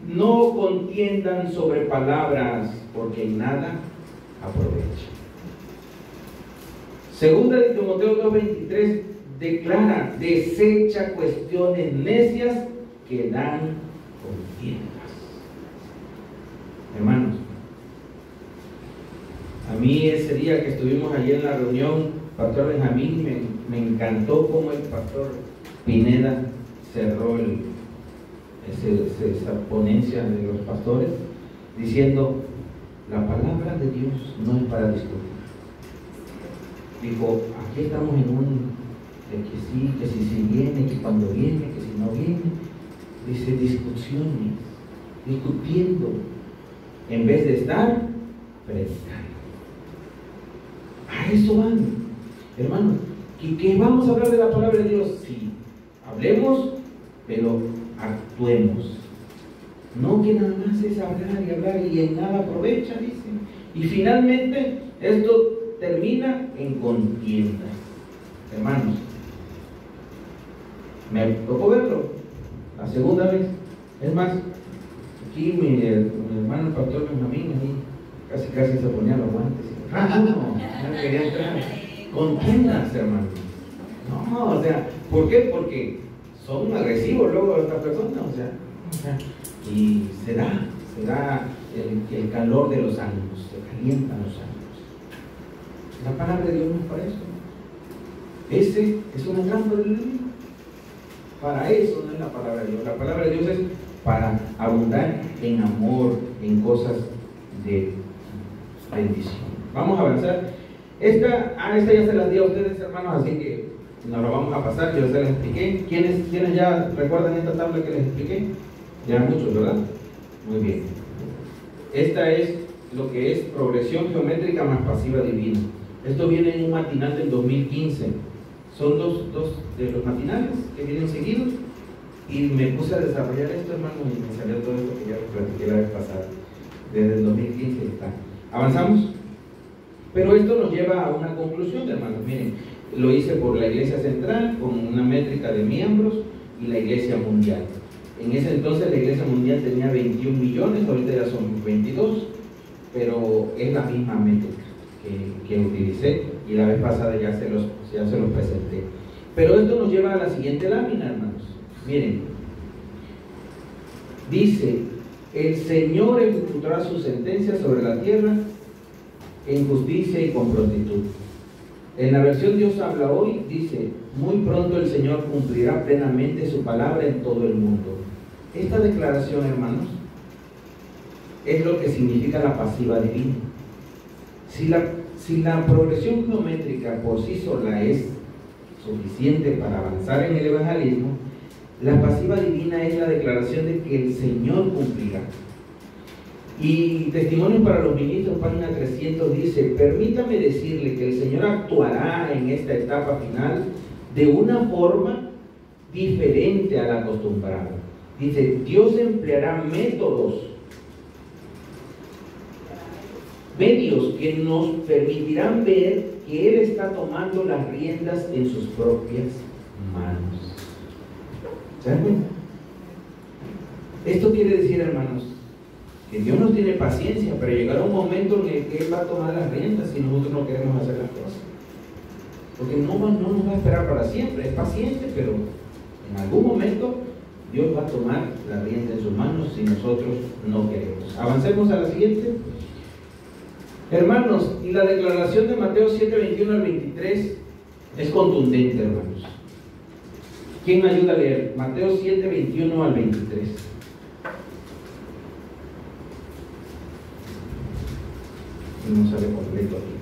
no contiendan sobre palabras, porque en nada aprovecha. 2 de Timoteo 2:23 declara: desecha cuestiones necias que dan contiendas. Hermanos, a mí ese día que estuvimos allí en la reunión, Pastor Benjamín, me encantó cómo el Pastor Pineda cerró esa ponencia de los pastores, diciendo: la palabra de Dios no es para discutir. Dijo: aquí estamos en que si viene, que cuando viene, que si no viene. Dice: discusiones, discutiendo, en vez de estar predicando. A eso van, hermanos. ¿Que vamos a hablar de la palabra de Dios? Sí, hablemos, pero actuemos. No que nada más es hablar y en nada aprovecha, dice. Y finalmente esto termina en contiendas. Hermanos, me tocó verlo la segunda vez. Es más, aquí mi hermano el Pastor Benjamín casi se ponía los guantes. No quería entrar. Contiendas, hermanos. No, o sea, ¿por qué? Porque son agresivos luego estas personas, o sea, y se da el calor de los ánimos, se calientan los ánimos. La palabra de Dios no es para eso. Ese es un encanto del enemigo. Para eso no es la palabra de Dios. La palabra de Dios es para abundar en amor, en cosas de bendición. Vamos a avanzar. Esta ya se las di a ustedes, hermanos, así que nos lo vamos a pasar. Yo se las expliqué. ¿Quiénes ya recuerdan esta tabla que les expliqué? Ya muchos, ¿verdad? Muy bien. Esta es lo que es progresión geométrica más pasiva divina. Esto viene en un matinal del 2015. Son dos de los matinales que vienen seguidos. Y me puse a desarrollar esto, hermano, y me salió todo esto que ya les platiqué la vez pasada. Desde el 2015 está. ¿Avanzamos? Pero esto nos lleva a una conclusión, hermanos. Miren, lo hice por la Iglesia Central con una métrica de miembros y la Iglesia Mundial. En ese entonces la Iglesia Mundial tenía 21 millones, ahorita ya son 22, pero es la misma métrica que utilicé y la vez pasada ya se los presenté. Pero esto nos lleva a la siguiente lámina, hermanos. Miren, dice: el Señor ejecutará su sentencia sobre la tierra en justicia y con prontitud. En la versión Dios habla hoy, dice, muy pronto el Señor cumplirá plenamente su palabra en todo el mundo. Esta declaración, hermanos, es lo que significa la pasiva divina. Si la progresión geométrica por sí sola es suficiente para avanzar en el evangelismo, la pasiva divina es la declaración de que el Señor cumplirá. Y Testimonios para los Ministros, página 300, dice, permítame decirle que el Señor actuará en esta etapa final de una forma diferente a la acostumbrada. Dice, Dios empleará medios que nos permitirán ver que Él está tomando las riendas en sus propias manos. ¿Se dan cuenta? Esto quiere decir, hermanos, que Dios nos tiene paciencia, pero llegará un momento en el que Él va a tomar las riendas si nosotros no queremos hacer las cosas. Porque no nos va a esperar para siempre, es paciente, pero en algún momento Dios va a tomar la rienda en sus manos si nosotros no queremos. Avancemos a la siguiente. Hermanos, y la declaración de Mateo 7, 21 al 23 es contundente, hermanos. ¿Quién me ayuda a leer? Mateo 7, 21 al 23. No sale completo aquí.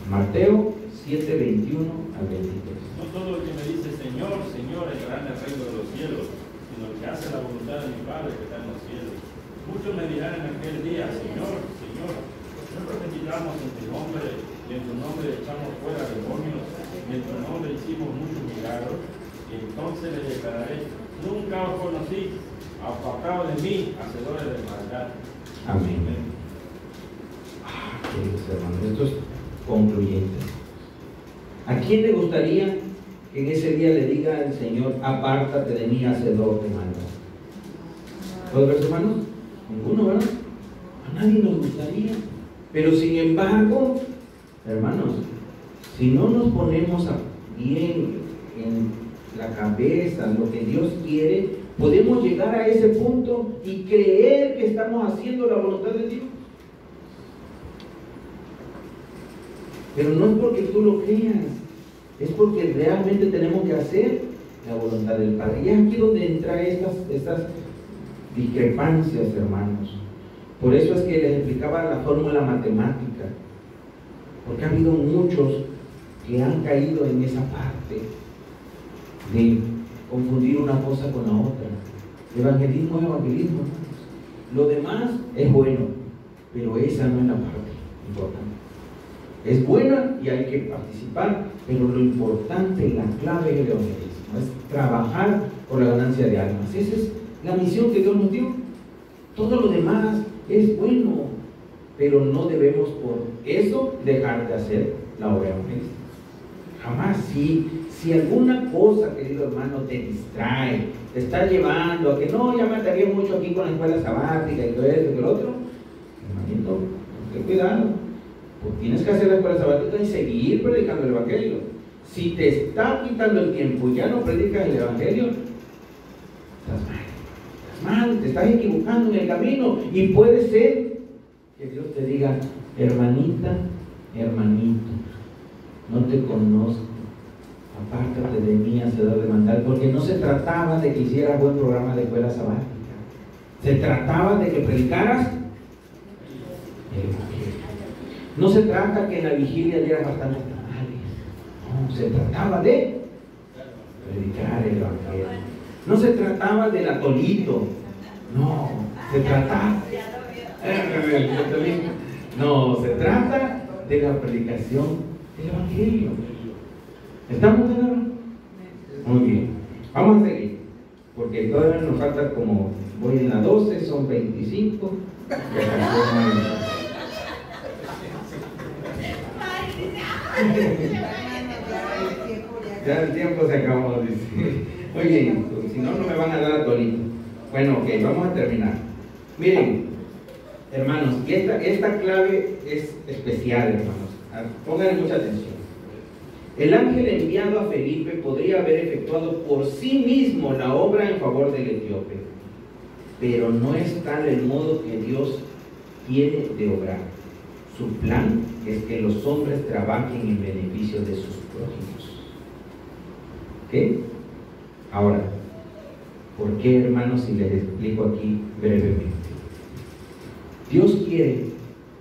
Mateo 7, 21 al 23. No todo el que me dice Señor, Señor, entrará en el reino de los cielos, sino el que hace la voluntad de mi Padre que está en los cielos. Muchos me dirán en aquel día, Señor, Señor, no profetizamos en tu nombre, y en tu nombre echamos fuera demonios, y en tu nombre hicimos muchos milagros, y entonces les declararé, nunca os conocí, apartados de mí, hacedores de maldad. Amén. Queridos hermanos, esto es concluyente. ¿A quién le gustaría que en ese día le diga al Señor, apártate de mí, hacedor de maldad? ¿Puedo ver, hermanos? Ninguno, ¿verdad? A nadie nos gustaría. Pero sin embargo, hermanos, si no nos ponemos bien en la cabeza lo que Dios quiere, podemos llegar a ese punto y creer que estamos haciendo la voluntad de Dios. Pero no es porque tú lo creas, es porque realmente tenemos que hacer la voluntad del Padre. Y es aquí donde entran estas discrepancias, hermanos. Por eso es que les explicaba la fórmula matemática, porque ha habido muchos que han caído en esa parte de confundir una cosa con la otra. Evangelismo es evangelismo, hermanos. Lo demás es bueno, pero esa no es la parte importante. Es buena y hay que participar, pero lo importante, la clave es el evangelismo, es trabajar por la ganancia de almas. Esa es la misión que Dios nos dio. Todo lo demás es bueno, pero no debemos por eso dejar de hacer la obra evangelística. Jamás. Si alguna cosa, querido hermano, te distrae, te está llevando a que no, ya me ataría mucho aquí con la escuela sabática y todo esto y lo otro, hermanito, ten cuidado. Pues tienes que hacer la escuela sabática y seguir predicando el evangelio. Si te está quitando el tiempo y ya no predicas el evangelio, estás mal, te estás equivocando en el camino. Y puede ser que Dios te diga, hermanita, hermanito, no te conozco, apártate de mí, hacedor de maldad, porque no se trataba de que hicieras buen programa de escuela sabática, se trataba de que predicaras el evangelio. No se trata que en la vigilia dieras bastantes tamales, no, se trataba de predicar el evangelio. No se trataba del atolito, no, se trata de la predicación del evangelio. ¿Estamos claros? Muy bien, vamos a seguir, porque todavía nos falta como, voy en la 12, son 25, ya el tiempo se acabó, dice. Muy bien, si no, no me van a dar atolito. Bueno, ok, vamos a terminar. Miren, hermanos, y esta clave es especial, hermanos. Pongan mucha atención. El ángel enviado a Felipe podría haber efectuado por sí mismo la obra en favor del etíope, pero no es tal el modo que Dios tiene de obrar. Su plan es que los hombres trabajen en beneficio de sus prójimos. ¿Ok? Ahora, ¿por qué, hermanos? Si les explico aquí brevemente. Dios quiere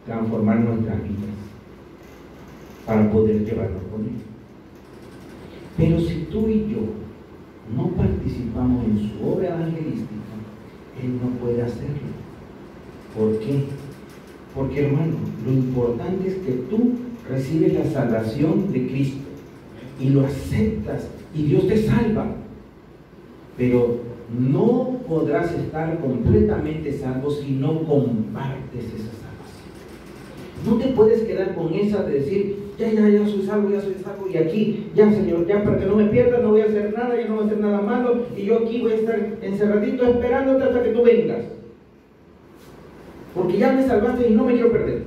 transformar nuestras vidas para poder llevarnos con Él. Pero si tú y yo no participamos en su obra evangelística, Él no puede hacerlo. ¿Por qué? Porque, hermano, lo importante es que tú recibes la salvación de Cristo y lo aceptas y Dios te salva. Pero no podrás estar completamente salvo si no compartes esa salvación. No te puedes quedar con esa de decir, ya soy salvo, y aquí, ya Señor, ya para que no me pierda, no voy a hacer nada, ya no voy a hacer nada malo, y yo aquí voy a estar encerradito esperándote hasta que tú vengas. Porque ya me salvaste y no me quiero perder.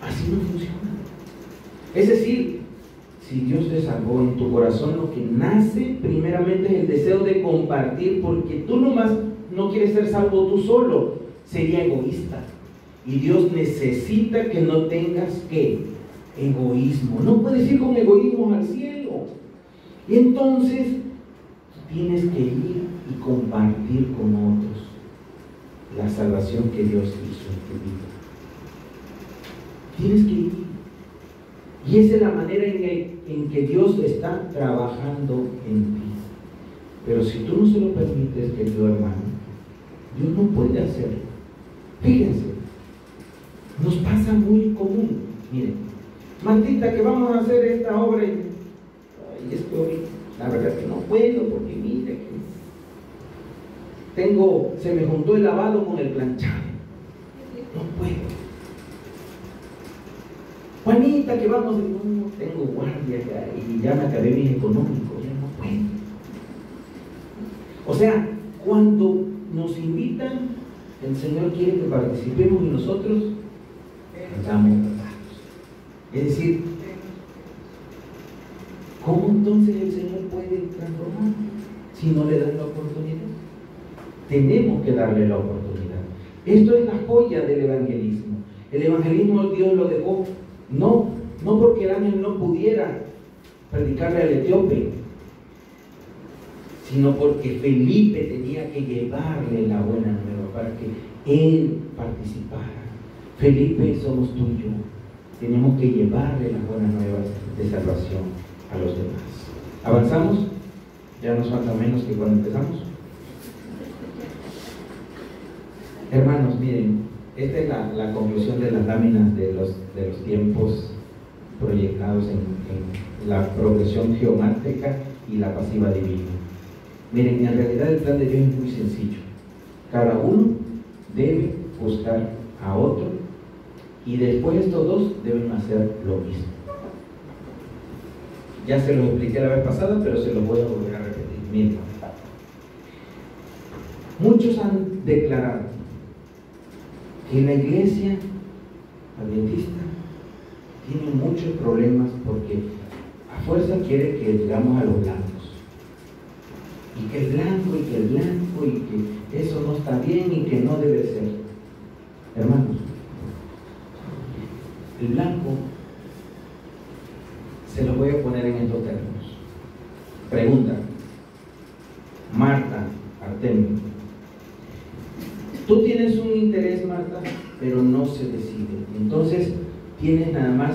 Así no funciona. Es decir, si Dios te salvó, en tu corazón lo que nace primeramente es el deseo de compartir, porque tú nomás no quieres ser salvo tú solo, sería egoísta. Y Dios necesita que no tengas, ¿qué? Egoísmo. No puedes ir con egoísmo al cielo. Y entonces tienes que ir y compartir con otros la salvación que Dios hizo en tu vida. Tienes que ir. Y esa es la manera en que Dios está trabajando en ti. Pero si tú no se lo permites, querido hermano, Dios no puede hacerlo. Fíjense, nos pasa muy común. Miren, Martita, que vamos a hacer esta obra y es que hoy la verdad que no puedo, porque mire que se me juntó el lavado con el planchado. No puedo. Juanita, que vamos, no tengo guardia ya, y ya me acabé mis económicos, ya no puedo. O sea, cuando nos invitan, el Señor quiere que participemos y nosotros estamos cansados. Es decir, ¿cómo entonces el Señor puede transformar si no le dan la oportunidad? Tenemos que darle la oportunidad. Esto es la joya del evangelismo. El evangelismo Dios lo dejó no porque el ángel no pudiera predicarle al etíope, sino porque Felipe tenía que llevarle la buena nueva para que él participara. Felipe somos tú y yo. Tenemos que llevarle las buenas nuevas de salvación a los demás. ¿Avanzamos? Ya nos falta menos que cuando empezamos. Hermanos, miren, esta es la conclusión de las láminas de los tiempos proyectados en la progresión geométrica y la pasiva divina. Miren, en realidad el plan de Dios es muy sencillo. Cada uno debe buscar a otro y después estos dos deben hacer lo mismo. Ya se los expliqué la vez pasada, pero se los voy a volver a repetir. Miren, muchos han declarado que la iglesia adventista tiene muchos problemas porque a fuerza quiere que digamos a los blancos. Y que el blanco, y que el blanco, y que eso no está bien y que no debe ser. Hermanos, el blanco se lo voy a poner en estos términos. Pregunta: Marta, Artemio, tú tienes un interés, Marta, pero no se decide. Entonces tienes nada más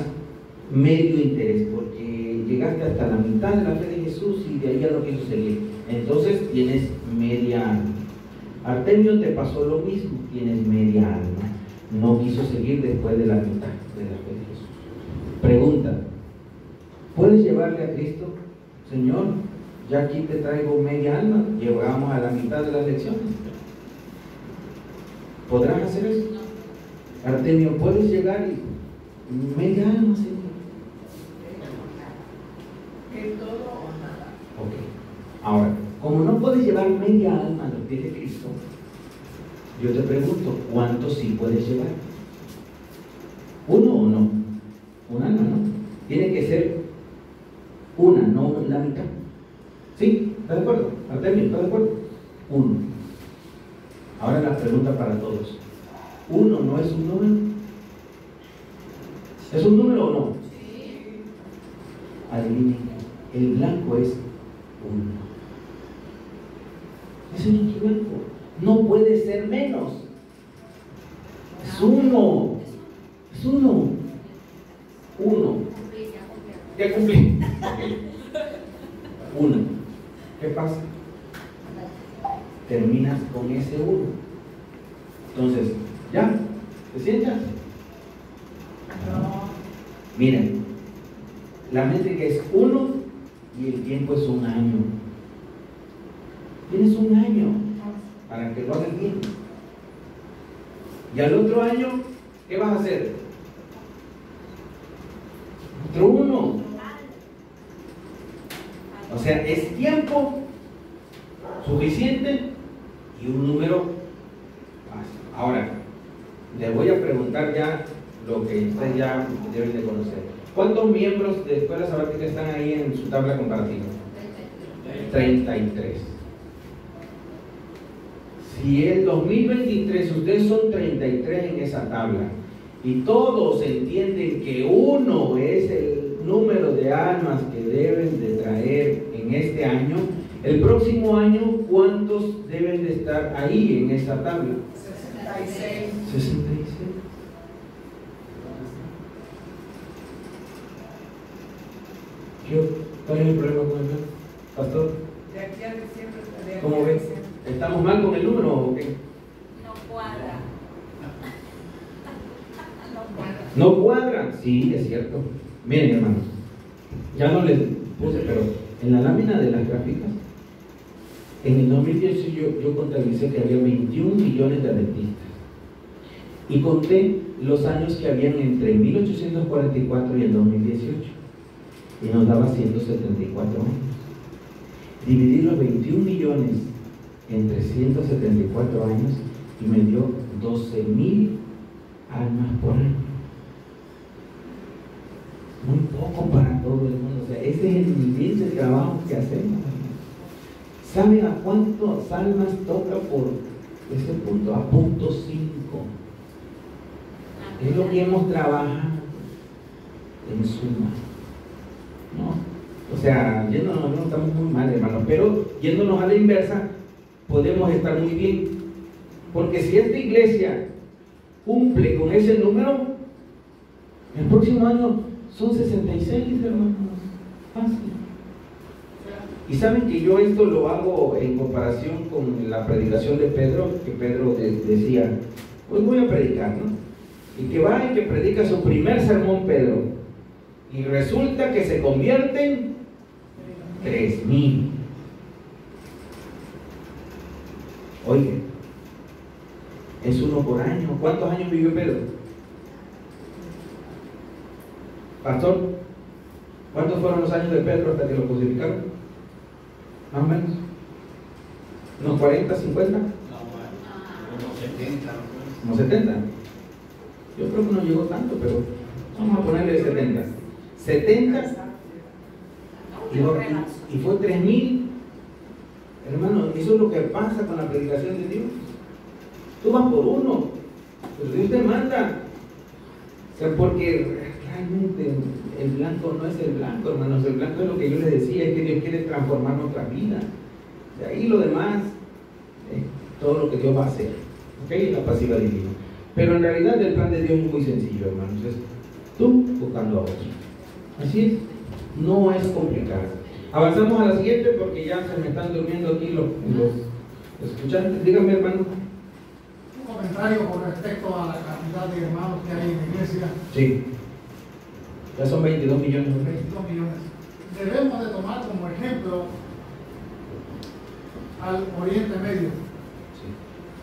medio interés, porque llegaste hasta la mitad de la fe de Jesús y de ahí ya no quiso seguir. Entonces tienes media alma. Artemio te pasó lo mismo, tienes media alma. No quiso seguir después de la mitad de la fe de Jesús. Pregunta: ¿puedes llevarle a Cristo? Señor, ya aquí te traigo media alma, llegamos a la mitad de las lecciones. ¿Podrás hacer eso? Artemio, ¿puedes llegar y media alma, Señor? Que todo o nada. Ok. Ahora, como no puedes llevar media alma a los pies de Cristo, yo te pregunto, ¿cuánto sí puedes llevar? ¿Uno o no? Un alma, ¿no? Tiene que ser una, no la mitad. ¿Sí? ¿Está de acuerdo? Artemio, ¿está de acuerdo? Uno. Ahora la pregunta para todos. ¿1 no es un número? ¿Es un número o no? Sí. Adivinen, el blanco es 1. Es un blanco. No puede ser menos. Es 1. Es 1. 1. ¿Qué cumplí? 1. ¿Qué pasa? Terminas con ese 1. Entonces, ¿ya? ¿Te sientas? No. Miren, la métrica es 1 y el tiempo es 1 año. Tienes 1 año para que lo hagas bien. Y al otro año, ¿qué vas a hacer? Otro 1. O sea, es tiempo suficiente y un número fácil. Ahora, les voy a preguntar ya lo que ustedes ya deben de conocer. ¿Cuántos miembros de escuela sabática están ahí en su tabla comparativa? 33. Si en 2023 ustedes son 33 en esa tabla y todos entienden que 1 es el número de almas que deben de traer en este año, el próximo año, ¿cuántos deben de estar ahí en esa tabla? 66. 66. ¿Cuál es el problema con el plan, pastor? De aquí a diciembre. ¿Cómo ven? ¿Estamos mal con el número o qué? No cuadra. ¿No cuadra? Sí, es cierto. Miren, hermanos, ya no les puse, pero en la lámina de las gráficas, en el 2018 yo contabilicé que había 21 millones de adventistas y conté los años que habían entre 1844 y el 2018 y nos daba 174 años. Dividí los 21 millones entre 174 años y me dio 12,000 almas por año. Muy poco para todo el mundo. O sea, ese es el nivel de trabajo que hacemos. ¿Saben a cuántas almas toca por ese punto? A punto 5. Es lo que hemos trabajado en suma, ¿no? O sea, yéndonos, no estamos muy mal, hermanos, pero yéndonos a la inversa, podemos estar muy bien. Porque si esta iglesia cumple con ese número, el próximo año son 66, hermanos. Fácil. Y saben que yo esto lo hago en comparación con la predicación de Pedro, que Pedro decía, pues voy a predicar, ¿no? Y que va y que predica su primer sermón Pedro. Y resulta que se convierten 3,000. Oye, es 1 por año. ¿Cuántos años vivió Pedro? Pastor, ¿cuántos fueron los años de Pedro hasta que lo crucificaron? Más o menos. ¿Unos 40, 50? ¿Unos 70? Yo creo que no llegó tanto, pero vamos a ponerle 70. 70 y fue 3,000. Hermano, eso es lo que pasa con la predicación de Dios. Tú vas por uno, pero Dios te manda. O sea, porque realmente el blanco no es el blanco, hermanos. El blanco es lo que yo les decía, es que Dios quiere transformar nuestra vida. De ahí lo demás, todo lo que Dios va a hacer. ¿Ok? La pasiva divina. Pero en realidad el plan de Dios es muy sencillo, hermanos. Es tú buscando a otro. Así es. No es complicado. Avanzamos a la siguiente porque ya se me están durmiendo aquí los escuchantes. Díganme, hermano. Un comentario con respecto a la cantidad de hermanos que hay en la iglesia. Sí. Ya son 22 millones. 22 millones. Debemos de tomar como ejemplo al Oriente Medio.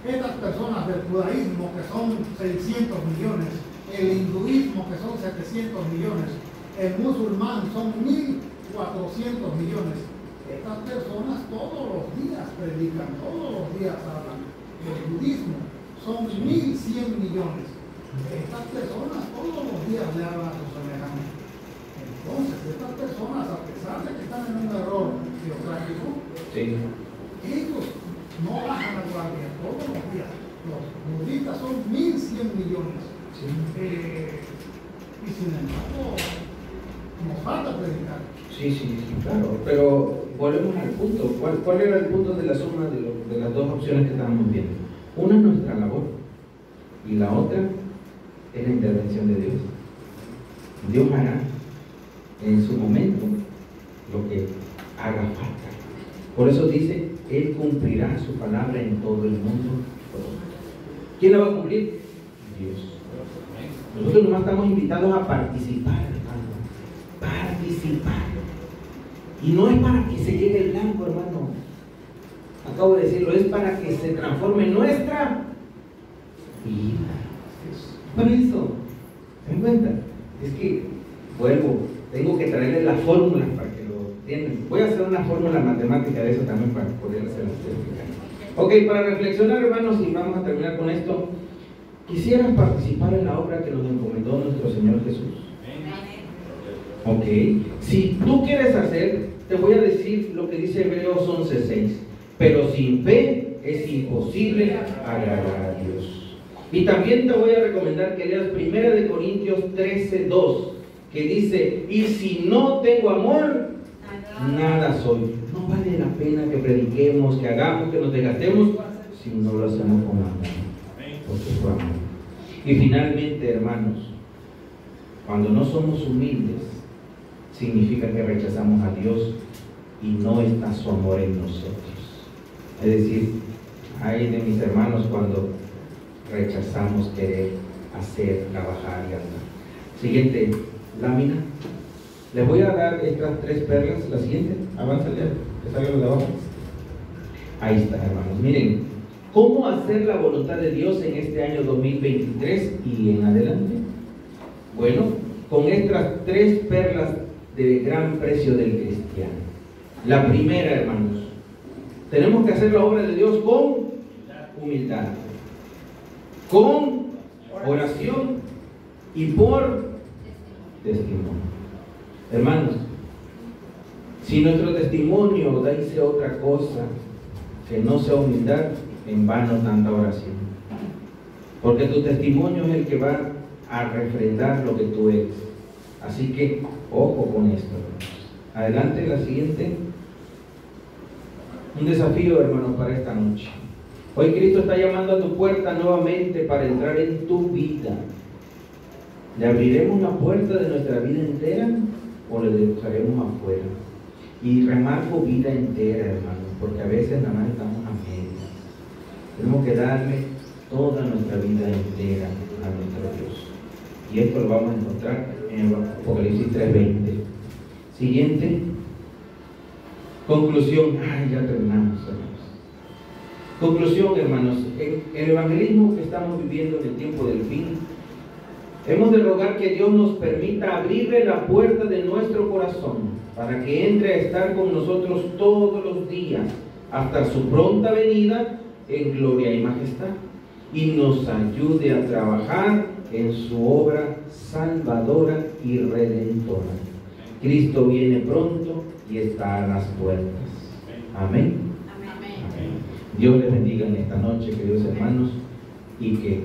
Estas personas del judaísmo, que son 600 millones, el hinduismo, que son 700 millones, el musulmán son 1,400 millones. Estas personas todos los días predican, todos los días hablan. El budismo son 1,100 millones. Estas personas todos los días le hablan a sus semejantes. Entonces, estas personas, a pesar de que están en un error teocrático, Sí. ellos no bajan la guardia todos los días. Ahorita son 1.100 millones. Sí. Y sin embargo, nos falta predicar. Sí, claro. Pero volvemos al punto. ¿Cuál era el punto de la suma de las dos opciones que estábamos viendo? Una es nuestra labor y la otra es la intervención de Dios. Dios hará en su momento lo que haga falta. Por eso dice, Él cumplirá su palabra en todo el mundo. ¿Quién la va a cumplir? Dios. Nosotros nomás estamos invitados a participar, hermano. Participar. Y no es para que se llegue el blanco, hermano. Acabo de decirlo, es para que se transforme nuestra vida. Por eso, ¿se dan cuenta? Es que, vuelvo, tengo que traerles las fórmulas para que lo entiendan. Voy a hacer una fórmula matemática de eso también para poder hacerlo explicar. Ok, para reflexionar, hermanos, y vamos a terminar con esto. ¿Quisieras participar en la obra que nos encomendó nuestro Señor Jesús? Ok, si tú quieres hacer, te voy a decir lo que dice Hebreos 11:6. Pero sin fe es imposible agradar a Dios. Y también te voy a recomendar que leas 1 Corintios 13:2, que dice, y si no tengo amor, nada soy. No vale la pena que prediquemos, que hagamos, que nos desgastemos, si no lo hacemos con amor. Porque es por amor. Y finalmente, hermanos, cuando no somos humildes, significa que rechazamos a Dios y no está su amor en nosotros. Es decir, hay de mis hermanos cuando rechazamos querer hacer, trabajar y andar. Siguiente lámina. Les voy a dar estas 3 perlas. La siguiente, avánzale, que salga lo de abajo. Ahí está, hermanos. Miren, ¿cómo hacer la voluntad de Dios en este año 2023 y en adelante? Bueno, con estas 3 perlas de gran precio del cristiano. La primera, hermanos, tenemos que hacer la obra de Dios con humildad, con oración y por testimonio. Hermanos, si nuestro testimonio dice otra cosa que no sea humildad, en vano tanta oración. Porque tu testimonio es el que va a refrendar lo que tú eres. Así que, ojo con esto, hermanos. Adelante, la siguiente. Un desafío, hermanos, para esta noche. Hoy Cristo está llamando a tu puerta nuevamente para entrar en tu vida. ¿Le abriremos la puerta de nuestra vida entera o le dejaremos afuera? Y remarco vida entera, hermanos, porque a veces nada más estamos a medias. Tenemos que darle toda nuestra vida entera a nuestro Dios. Y esto lo vamos a encontrar en Apocalipsis 3:20. Siguiente. Conclusión. Ya terminamos, hermanos. Conclusión, hermanos. El evangelismo que estamos viviendo en el tiempo del fin, hemos de rogar que Dios nos permita abrirle la puerta de nuestro corazón para que entre a estar con nosotros todos los días hasta su pronta venida en gloria y majestad, y nos ayude a trabajar en su obra salvadora y redentora. Cristo viene pronto y está a las puertas. Amén. Amén. Dios les bendiga en esta noche, queridos hermanos, y que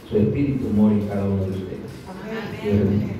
su espíritu more en cada uno de ustedes. Dios les bendiga.